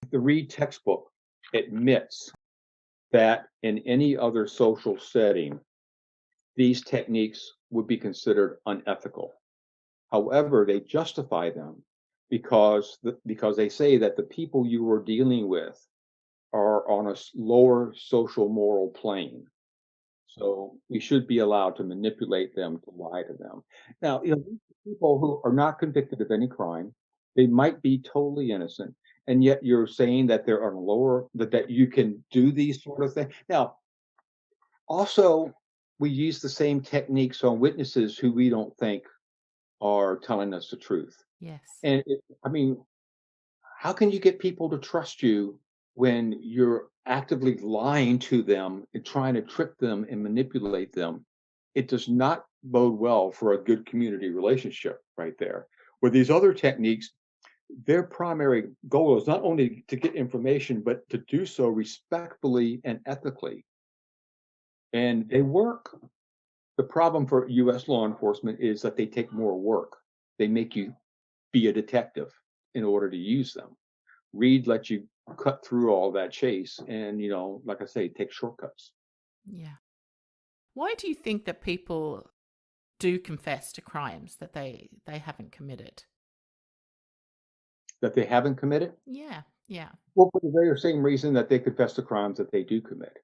The Reid textbook admits that in any other social setting, these techniques would be considered unethical. However, they justify them because they say that the people you are dealing with are on a lower social moral plane. So we should be allowed to manipulate them, to lie to them. Now, people who are not convicted of any crime, they might be totally innocent, and yet you're saying that they're on a lower, that you can do these sort of things. Now, also, we use the same techniques on witnesses who we don't think are telling us the truth. Yes. And I mean, how can you get people to trust you when you're actively lying to them and trying to trick them and manipulate them? It does not bode well for a good community relationship right there. With these other techniques, their primary goal is not only to get information, but to do so respectfully and ethically. And they work. The problem for US law enforcement is that they take more work. They make you be a detective in order to use them. Reid lets you cut through all that chase and, like I say, take shortcuts. Yeah. Why do you think that people do confess to crimes that they haven't committed? That they haven't committed? Yeah. Well, for the very same reason that they confess to crimes that they do commit.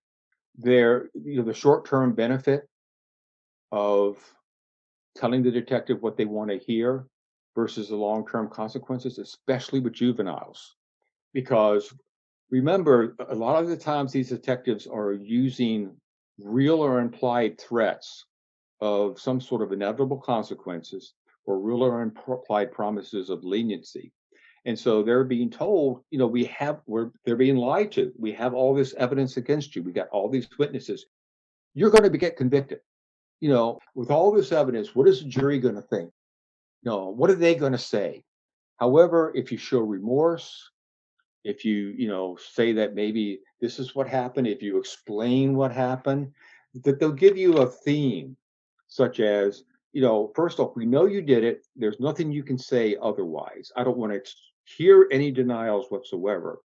They're, the short-term benefit of telling the detective what they want to hear versus the long-term consequences, especially with juveniles. Because remember, a lot of the times these detectives are using real or implied threats of some sort of inevitable consequences or real or implied promises of leniency. And so they're being told, they're being lied to. We have all this evidence against you. We got all these witnesses. You're going to get convicted. With all this evidence, what is the jury going to think? What are they going to say? However, if you show remorse, if you say that maybe this is what happened, if you explain what happened, that they'll give you a theme, such as, first off, we know you did it. There's nothing you can say otherwise. I don't want to hear any denials whatsoever.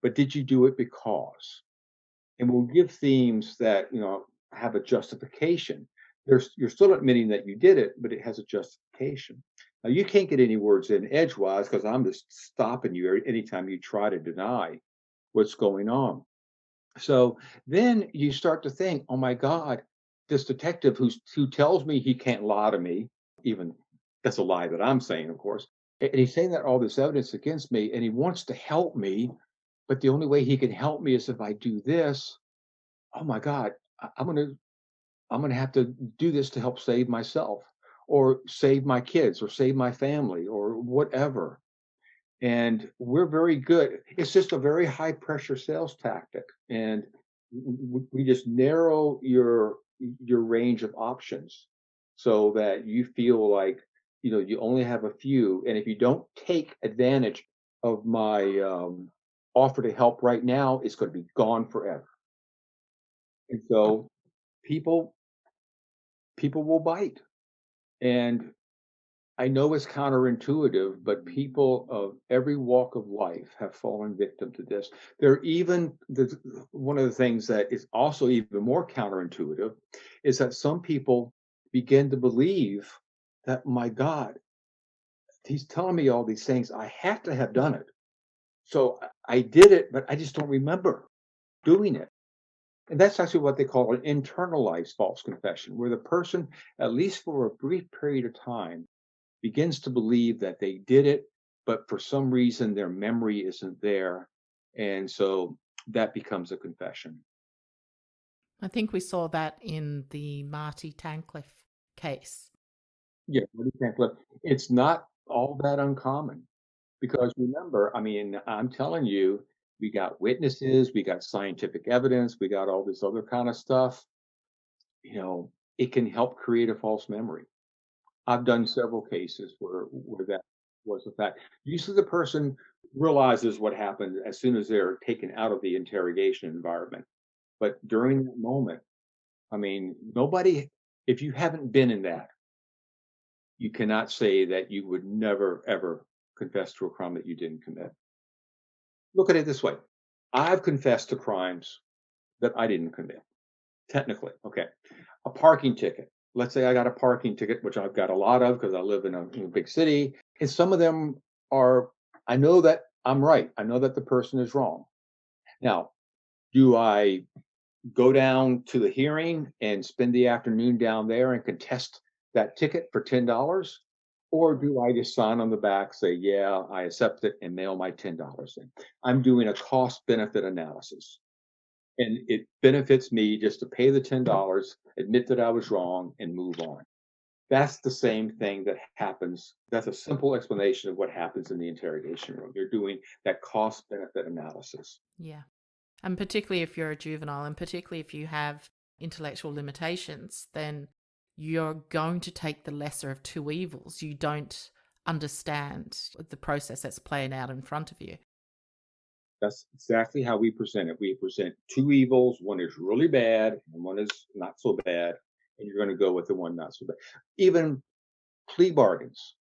But did you do it because? And we'll give themes that, have a justification. You're still admitting that you did it, but it has a justification. Now, you can't get any words in edgewise because I'm just stopping you anytime you try to deny what's going on. So then you start to think, oh my God, this detective who tells me he can't lie to me, even that's a lie that I'm saying, of course. And he's saying that all this evidence against me, and he wants to help me, but the only way he can help me is if I do this. Oh my God, I'm gonna have to do this to help save myself, or save my kids, or save my family, or whatever. And we're very good. It's just a very high pressure sales tactic, and we just narrow your range of options so that you feel like you only have a few, and if you don't take advantage of my offer to help right now, it's going to be gone forever. And so people people will bite, and I know it's counterintuitive, but people of every walk of life have fallen victim to this. There even one of the things that is also even more counterintuitive is that some people begin to believe that, my God, he's telling me all these things. I have to have done it. So I did it, but I just don't remember doing it. And that's actually what they call an internalized false confession, where the person, at least for a brief period of time, begins to believe that they did it, but for some reason their memory isn't there. And so that becomes a confession. I think we saw that in the Marty Tancliffe case. Yeah, it's not all that uncommon because remember, I mean, I'm telling you, we got witnesses, we got scientific evidence, we got all this other kind of stuff. It can help create a false memory. I've done several cases where that was a fact. Usually the person realizes what happened as soon as they're taken out of the interrogation environment. But during that moment, I mean, nobody, if you haven't been in that, you cannot say that you would never, ever confess to a crime that you didn't commit. Look at it this way. I've confessed to crimes that I didn't commit, technically. Okay. A parking ticket. Let's say I got a parking ticket, which I've got a lot of because I live in a big city. And some of them are, I know that I'm right. I know that the person is wrong. Now, do I go down to the hearing and spend the afternoon down there and contest that ticket for $10? Or do I just sign on the back, say, yeah, I accept it, and mail my $10 in? I'm doing a cost benefit analysis. And it benefits me just to pay the $10, admit that I was wrong, and move on. That's the same thing that happens. That's a simple explanation of what happens in the interrogation room. You're doing that cost benefit analysis. Yeah. And particularly if you're a juvenile, and particularly if you have intellectual limitations, then you're going to take the lesser of two evils. You don't understand the process that's playing out in front of you. That's exactly how we present it. We present two evils. One is really bad, and one is not so bad. And you're going to go with the one not so bad. Even plea bargains.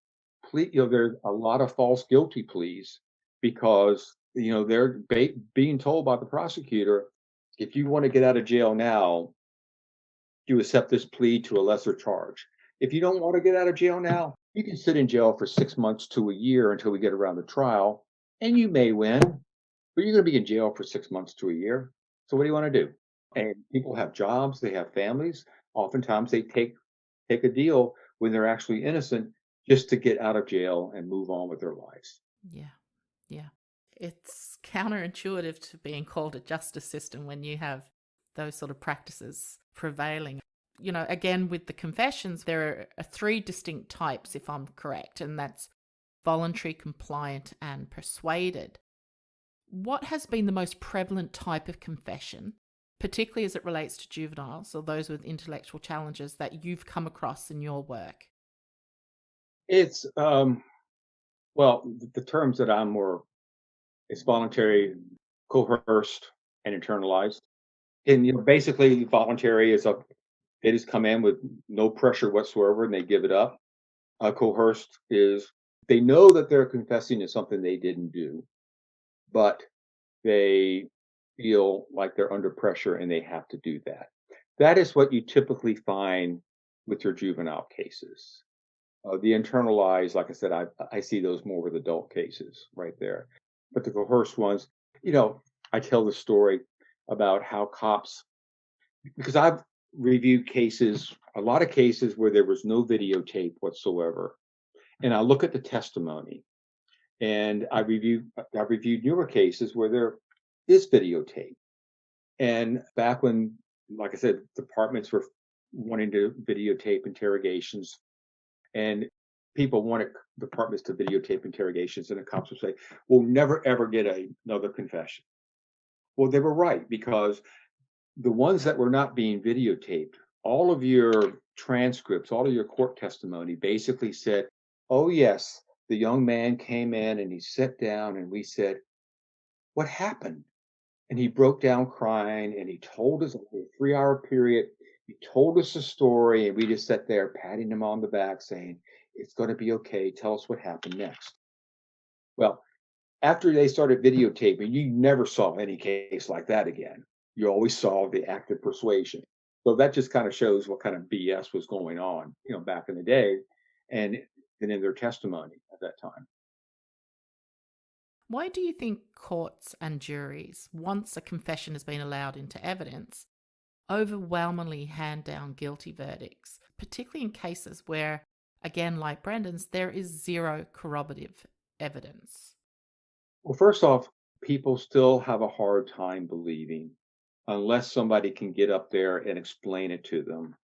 There's a lot of false guilty pleas because they're being told by the prosecutor, if you want to get out of jail now, you accept this plea to a lesser charge. If you don't want to get out of jail now, you can sit in jail for 6 months to a year until we get around the trial, and you may win, but you're going to be in jail for 6 months to a year. So what do you want to do? And people have jobs, they have families. Oftentimes they take a deal when they're actually innocent just to get out of jail and move on with their lives. Yeah. Yeah. It's counterintuitive to being called a justice system when you have those sort of practices prevailing. Again, with the confessions, there are three distinct types, if I'm correct, and that's voluntary, compliant, and persuaded. What has been the most prevalent type of confession, particularly as it relates to juveniles or those with intellectual challenges that you've come across in your work? It's well, the terms that I'm more, it's voluntary, coerced, and internalized. And basically, voluntary is they just come in with no pressure whatsoever and they give it up. Coerced is they know that they're confessing to something they didn't do, but they feel like they're under pressure and they have to do that. That is what you typically find with your juvenile cases. The internalized, like I said, I see those more with adult cases right there. But the coerced ones, I tell the story about how cops, because reviewed cases, a lot of cases where there was no videotape whatsoever. And I look at the testimony, and I've reviewed newer cases where there is videotape. And back when, like I said, departments were wanting to videotape interrogations, and people wanted departments to videotape interrogations, and the cops would say, "We'll never ever get another confession." Well, they were right, because the ones that were not being videotaped, all of your transcripts, all of your court testimony basically said, "Oh, yes, the young man came in and he sat down and we said, 'What happened?' And he broke down crying and he told us over a 3 hour period. He told us a story and we just sat there patting him on the back saying, 'It's going to be okay. Tell us what happened next.'" Well, after they started videotaping, you never saw any case like that again. You always saw the active persuasion. So that just kind of shows what kind of BS was going on, back in the day, and in their testimony at that time. Why do you think courts and juries, once a confession has been allowed into evidence, overwhelmingly hand down guilty verdicts, particularly in cases where, again, like Brendan's, there is zero corroborative evidence? Well, first off, people still have a hard time believing unless somebody can get up there and explain it to them.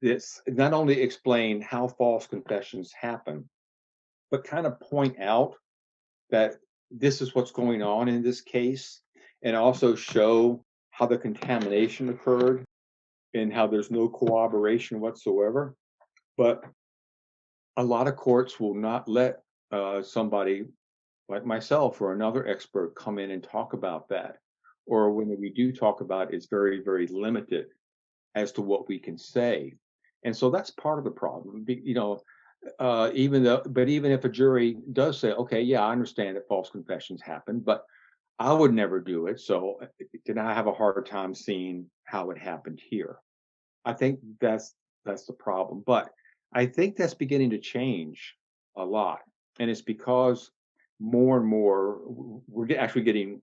It's not only explain how false confessions happen, but kind of point out that this is what's going on in this case, and also show how the contamination occurred and how there's no corroboration whatsoever. But a lot of courts will not let somebody like myself or another expert come in and talk about that. Or when we do talk about it, it's very, very limited as to what we can say. And so that's part of the problem. Even if a jury does say, "Okay, yeah, I understand that false confessions happen, but I would never do it, so then I have a hard time seeing how it happened here." I think that's the problem. But I think that's beginning to change a lot. And it's because more and more actually getting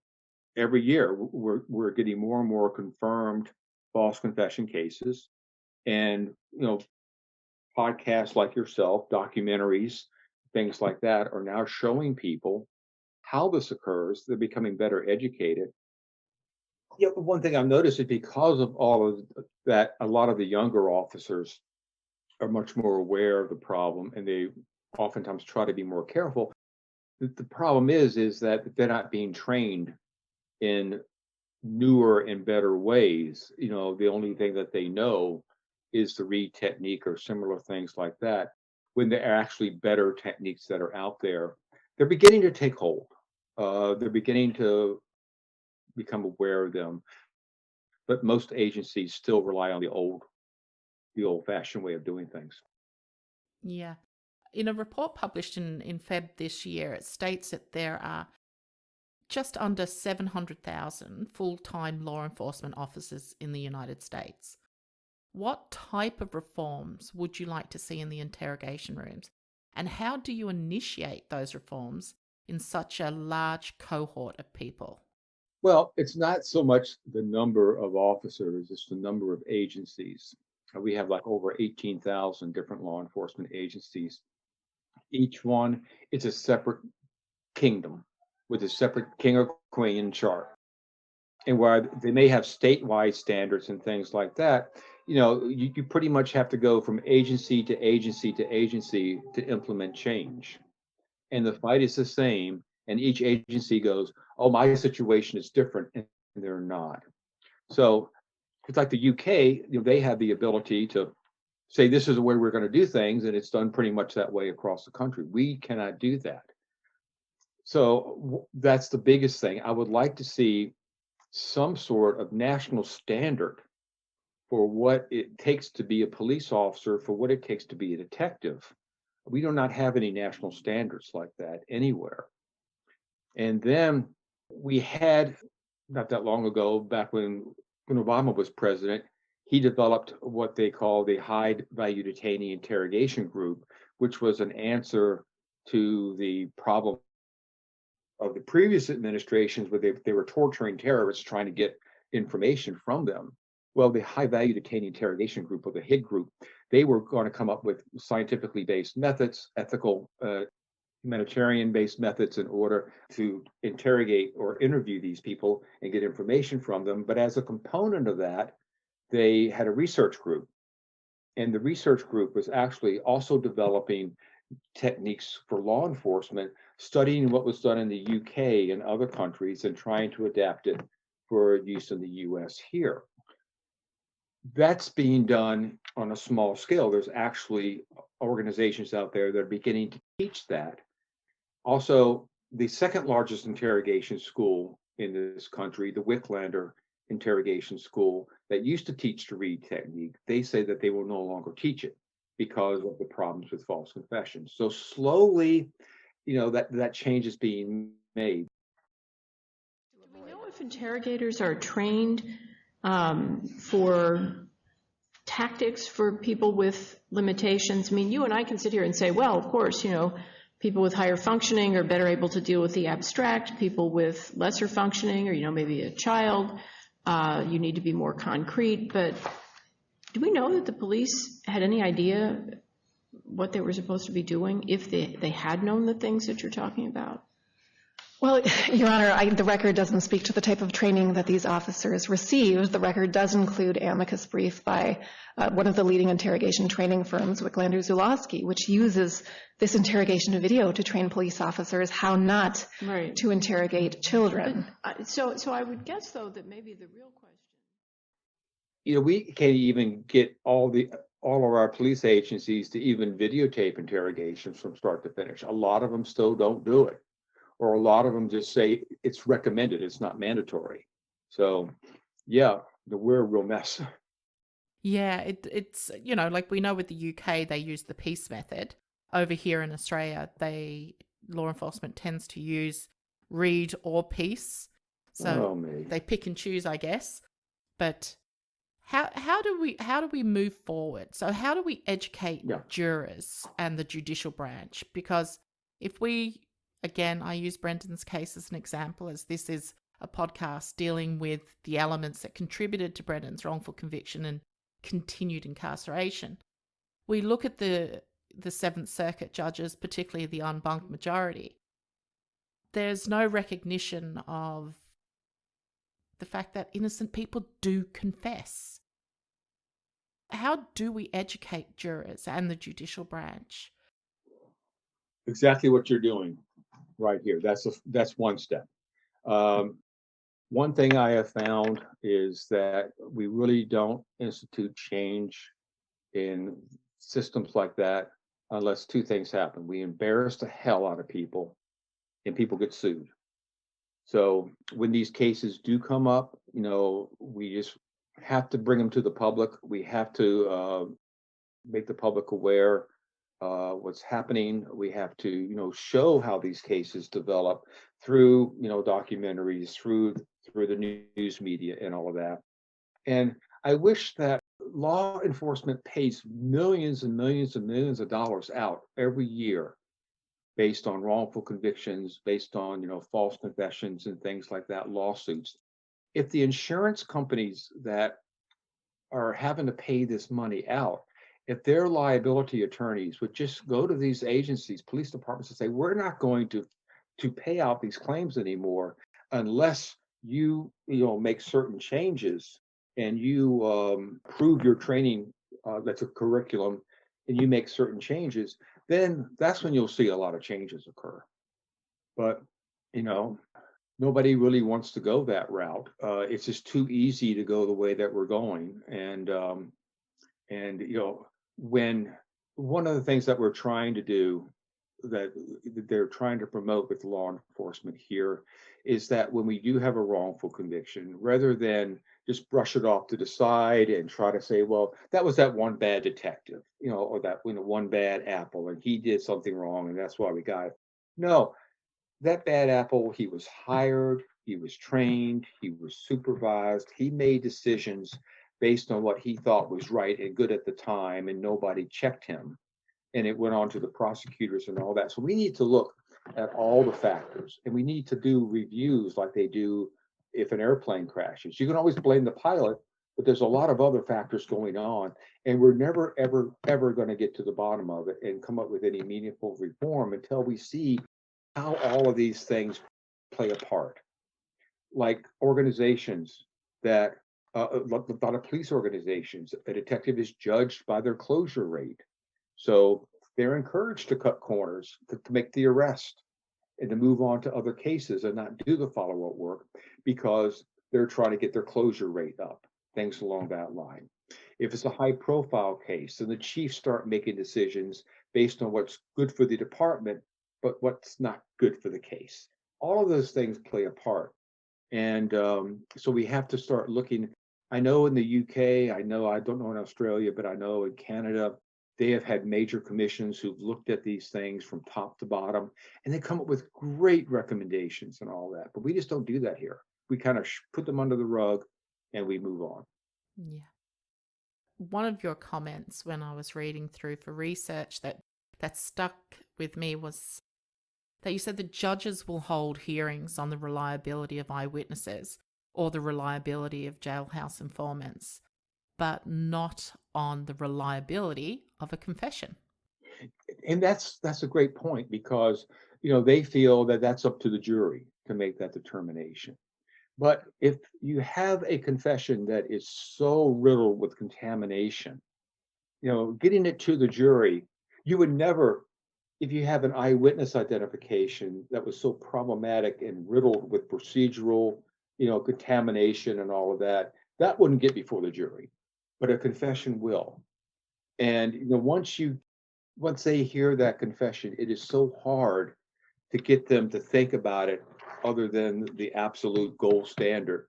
every year we're getting more and more confirmed false confession cases. And podcasts like yourself, documentaries, things like that are now showing people how this occurs. They're becoming better educated. Yeah, one thing I've noticed is because of all of that, a lot of the younger officers are much more aware of the problem, and they oftentimes try to be more careful. The problem is that they're not being trained in newer and better ways. The only thing that they know is the read technique or similar things like that. When there are actually better techniques that are out there, they're beginning to take hold. They're beginning to become aware of them. But most agencies still rely on the old-fashioned way of doing things. Yeah. In a report published in Feb this year, it states that there are just under 700,000 full-time law enforcement officers in the United States. What type of reforms would you like to see in the interrogation rooms? And how do you initiate those reforms in such a large cohort of people? Well, it's not so much the number of officers, it's the number of agencies. We have like over 18,000 different law enforcement agencies. Each one is a separate kingdom with a separate king or queen in charge. And while they may have statewide standards and things like that, you pretty much have to go from agency to agency to agency to implement change. And the fight is the same. And each agency goes, "Oh, my situation is different," and they're not. So it's like the UK, they have the ability to say, "This is the way we're going to do things," and it's done pretty much that way across the country. We cannot do that. So that's the biggest thing. I would like to see some sort of national standard for what it takes to be a police officer, for what it takes to be a detective. We do not have any national standards like that anywhere. And then we had, not that long ago, back when Obama was president, he developed what they call the High Value Detainee Interrogation Group, which was an answer to the problem of the previous administrations where they were torturing terrorists trying to get information from them. Well, the high value detainee interrogation group, or the HID group, they were going to come up with scientifically based methods, ethical, humanitarian based methods in order to interrogate or interview these people and get information from them. But as a component of that, they had a research group. And the research group was actually also developing techniques for law enforcement, studying what was done in the UK and other countries and trying to adapt it for use in the US here. That's being done on a small scale. There's actually organizations out there that are beginning to teach that. Also, the second largest interrogation school in this country, the Wicklander Interrogation School, that used to teach the read technique, they say that they will no longer teach it because of the problems with false confessions. So slowly, that change is being made. Do we know if interrogators are trained for tactics for people with limitations? I mean, you and I can sit here and say, well, of course, people with higher functioning are better able to deal with the abstract. People with lesser functioning, or maybe a child, you need to be more concrete. But do we know that the police had any idea what they were supposed to be doing if they had known the things that you're talking about? Well, Your Honor, the record doesn't speak to the type of training that these officers received. The record does include amicus brief by one of the leading interrogation training firms, Wicklander Zulawski, which uses this interrogation video to train police officers how not to interrogate children. So I would guess, though, that maybe the real question. We can't even get all of our police agencies to even videotape interrogations from start to finish. A lot of them still don't do it. Or a lot of them just say it's recommended, it's not mandatory. So, yeah, we're a real mess. Yeah, it's, like we know with the UK, they use the peace method. Over here in Australia, law enforcement tends to use read or peace. So they pick and choose, I guess. But how do we move forward? So how do we educate jurors and the judicial branch? Because if we, again, I use Brendan's case as an example, as this is a podcast dealing with the elements that contributed to Brendan's wrongful conviction and continued incarceration. We look at the Seventh Circuit judges, particularly the en banc majority. There's no recognition of the fact that innocent people do confess. How do we educate jurors and the judicial branch? Exactly what you're doing right here. That's one step. One thing I have found is that we really don't institute change in systems like that unless two things happen. We embarrass the hell out of people and people get sued. So when these cases do come up, we just have to bring them to the public. We have to make the public aware what's happening. We have to, show how these cases develop through, documentaries, through the news media and all of that. And I wish that law enforcement pays millions and millions and millions of dollars out every year based on wrongful convictions, based on, false confessions and things like that, lawsuits. If the insurance companies that are having to pay this money out, if their liability attorneys would just go to these agencies, police departments, and say, we're not going to pay out these claims anymore unless you make certain changes and you prove your training, that's a curriculum, and you make certain changes, then that's when you'll see a lot of changes occur. But, nobody really wants to go that route. It's just too easy to go the way that we're going. And when one of the things that we're trying to do, that they're trying to promote with law enforcement here, is that when we do have a wrongful conviction, rather than just brush it off to the side and try to say, well, that was that one bad detective, or that one bad apple, and he did something wrong, and that's why we got it. No, that bad apple, he was hired, he was trained, he was supervised, he made decisions based on what he thought was right and good at the time, and nobody checked him. And it went on to the prosecutors and all that. So we need to look at all the factors, and we need to do reviews like they do if an airplane crashes. You can always blame the pilot, but there's a lot of other factors going on, and we're never, ever going to get to the bottom of it and come up with any meaningful reform until we see how all of these things play a part. Like organizations that, a lot of police organizations, a detective is judged by their closure rate. So they're encouraged to cut corners, to make the arrest and to move on to other cases and not do the follow-up work because they're trying to get their closure rate up, things along that line. If it's a high-profile case, then the chiefs start making decisions based on what's good for the department, but what's not good for the case. All of those things play a part. And so we have to start looking. I know in the UK, I don't know in Australia, but I know in Canada, they have had major commissions who've looked at these things from top to bottom, and they come up with great recommendations and all that. But we just don't do that here. We kind of put them under the rug and we move on. Yeah. One of your comments when I was reading through for research that stuck with me was that you said the judges will hold hearings on the reliability of eyewitnesses or the reliability of jailhouse informants, but not on the reliability of a confession. And that's a great point because, they feel that that's up to the jury to make that determination. But if you have a confession that is so riddled with contamination, getting it to the jury, you would never, if you have an eyewitness identification that was so problematic and riddled with procedural, contamination and all of that, that wouldn't get before the jury, but a confession will. And once they hear that confession, it is so hard to get them to think about it other than the absolute gold standard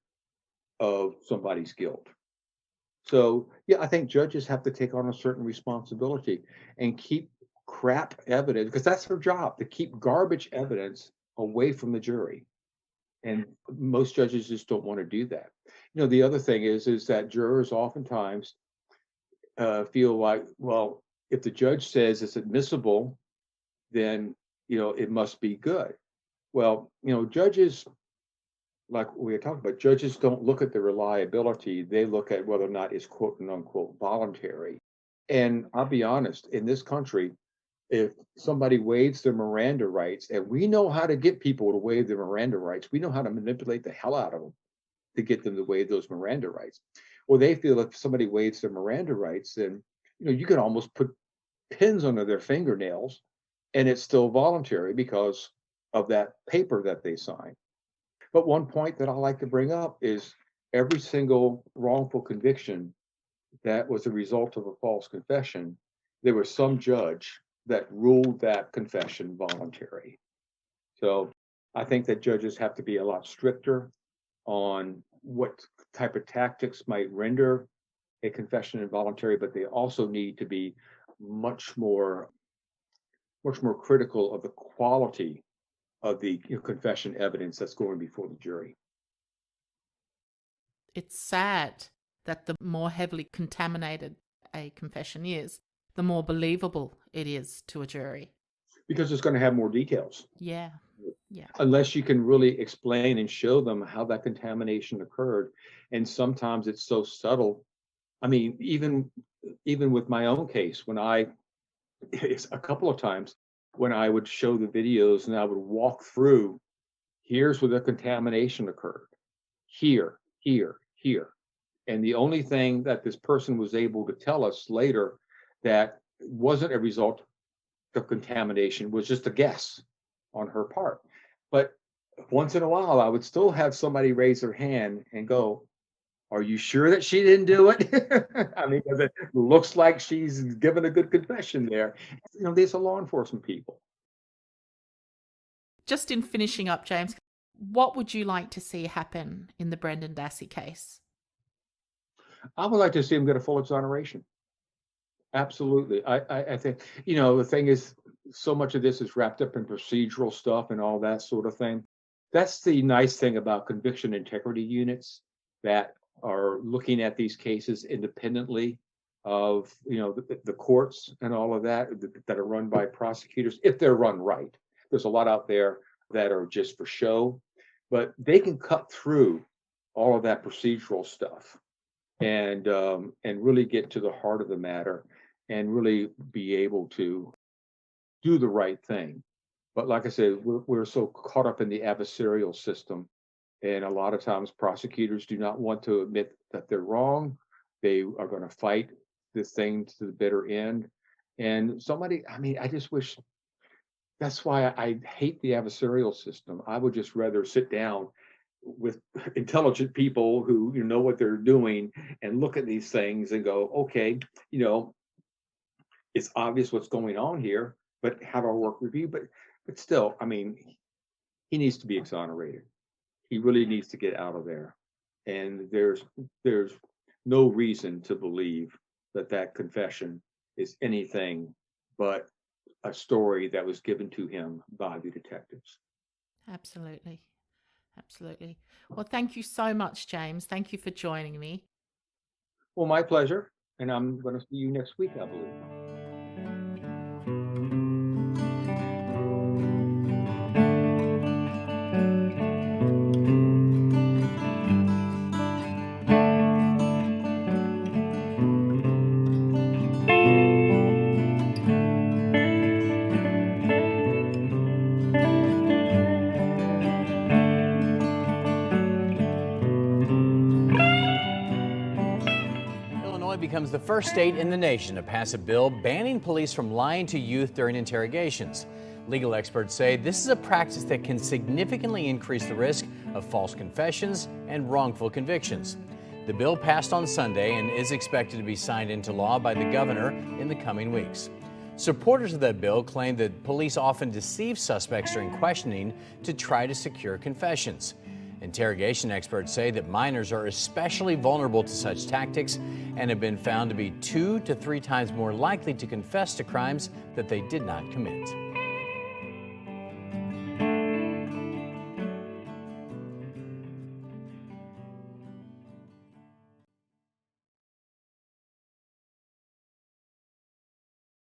of somebody's guilt. So, yeah, I think judges have to take on a certain responsibility and keep crap evidence, because that's their job, to keep garbage evidence away from the jury. And most judges just don't want to do that. The other thing is that jurors oftentimes feel like, well, if the judge says it's admissible, then, it must be good. Well, judges, like we were talking about, judges don't look at the reliability. They look at whether or not it's quote unquote voluntary. And I'll be honest, in this country, if somebody waives their Miranda rights, and we know how to get people to waive their Miranda rights, we know how to manipulate the hell out of them to get them to waive those Miranda rights. Well, they feel if somebody waives their Miranda rights, then, you can almost put pins under their fingernails and it's still voluntary because of that paper that they sign. But one point that I like to bring up is every single wrongful conviction that was a result of a false confession, there was some judge that ruled that confession voluntary. So I think that judges have to be a lot stricter on what type of tactics might render a confession involuntary, but they also need to be much more critical of the quality of the confession evidence that's going before the jury. It's sad that the more heavily contaminated a confession is, the more believable it is to a jury. Because it's going to have more details. Yeah. Unless you can really explain and show them how that contamination occurred. And sometimes it's so subtle. I mean, even with my own case, it's a couple of times when I would show the videos and I would walk through, here's where the contamination occurred. Here. And the only thing that this person was able to tell us later that wasn't a result of contamination was just a guess on her part. But once in a while, I would still have somebody raise their hand and go, are you sure that she didn't do it? I mean, because it looks like she's given a good confession there. These are law enforcement people. Just in finishing up, James, what would you like to see happen in the Brendan Dassey case? I would like to see him get a full exoneration. Absolutely. I think, the thing is, so much of this is wrapped up in procedural stuff and all that sort of thing. That's the nice thing about conviction integrity units that are looking at these cases independently of, the courts and all of that are run by prosecutors, if they're run right. There's a lot out there that are just for show, but they can cut through all of that procedural stuff and really get to the heart of the matter and really be able to do the right thing. But like I said, we're so caught up in the adversarial system, and a lot of times prosecutors do not want to admit that they're wrong. They are going to fight this thing to the bitter end. And I just wish, that's why I hate the adversarial system. I would just rather sit down with intelligent people who know what they're doing and look at these things and go, okay, it's obvious what's going on here, but have our work reviewed. But still, he needs to be exonerated. He really needs to get out of there. And there's no reason to believe that confession is anything but a story that was given to him by the detectives. Absolutely. Absolutely. Well, thank you so much, James. Thank you for joining me. Well, my pleasure. And I'm going to see you next week, I believe. Becomes the first state in the nation to pass a bill banning police from lying to youth during interrogations. Legal experts say this is a practice that can significantly increase the risk of false confessions and wrongful convictions. The bill passed on Sunday and is expected to be signed into law by the governor in the coming weeks. Supporters of that bill claim that police often deceive suspects during questioning to try to secure confessions. Interrogation experts say that minors are especially vulnerable to such tactics and have been found to be 2 to 3 times more likely to confess to crimes that they did not commit.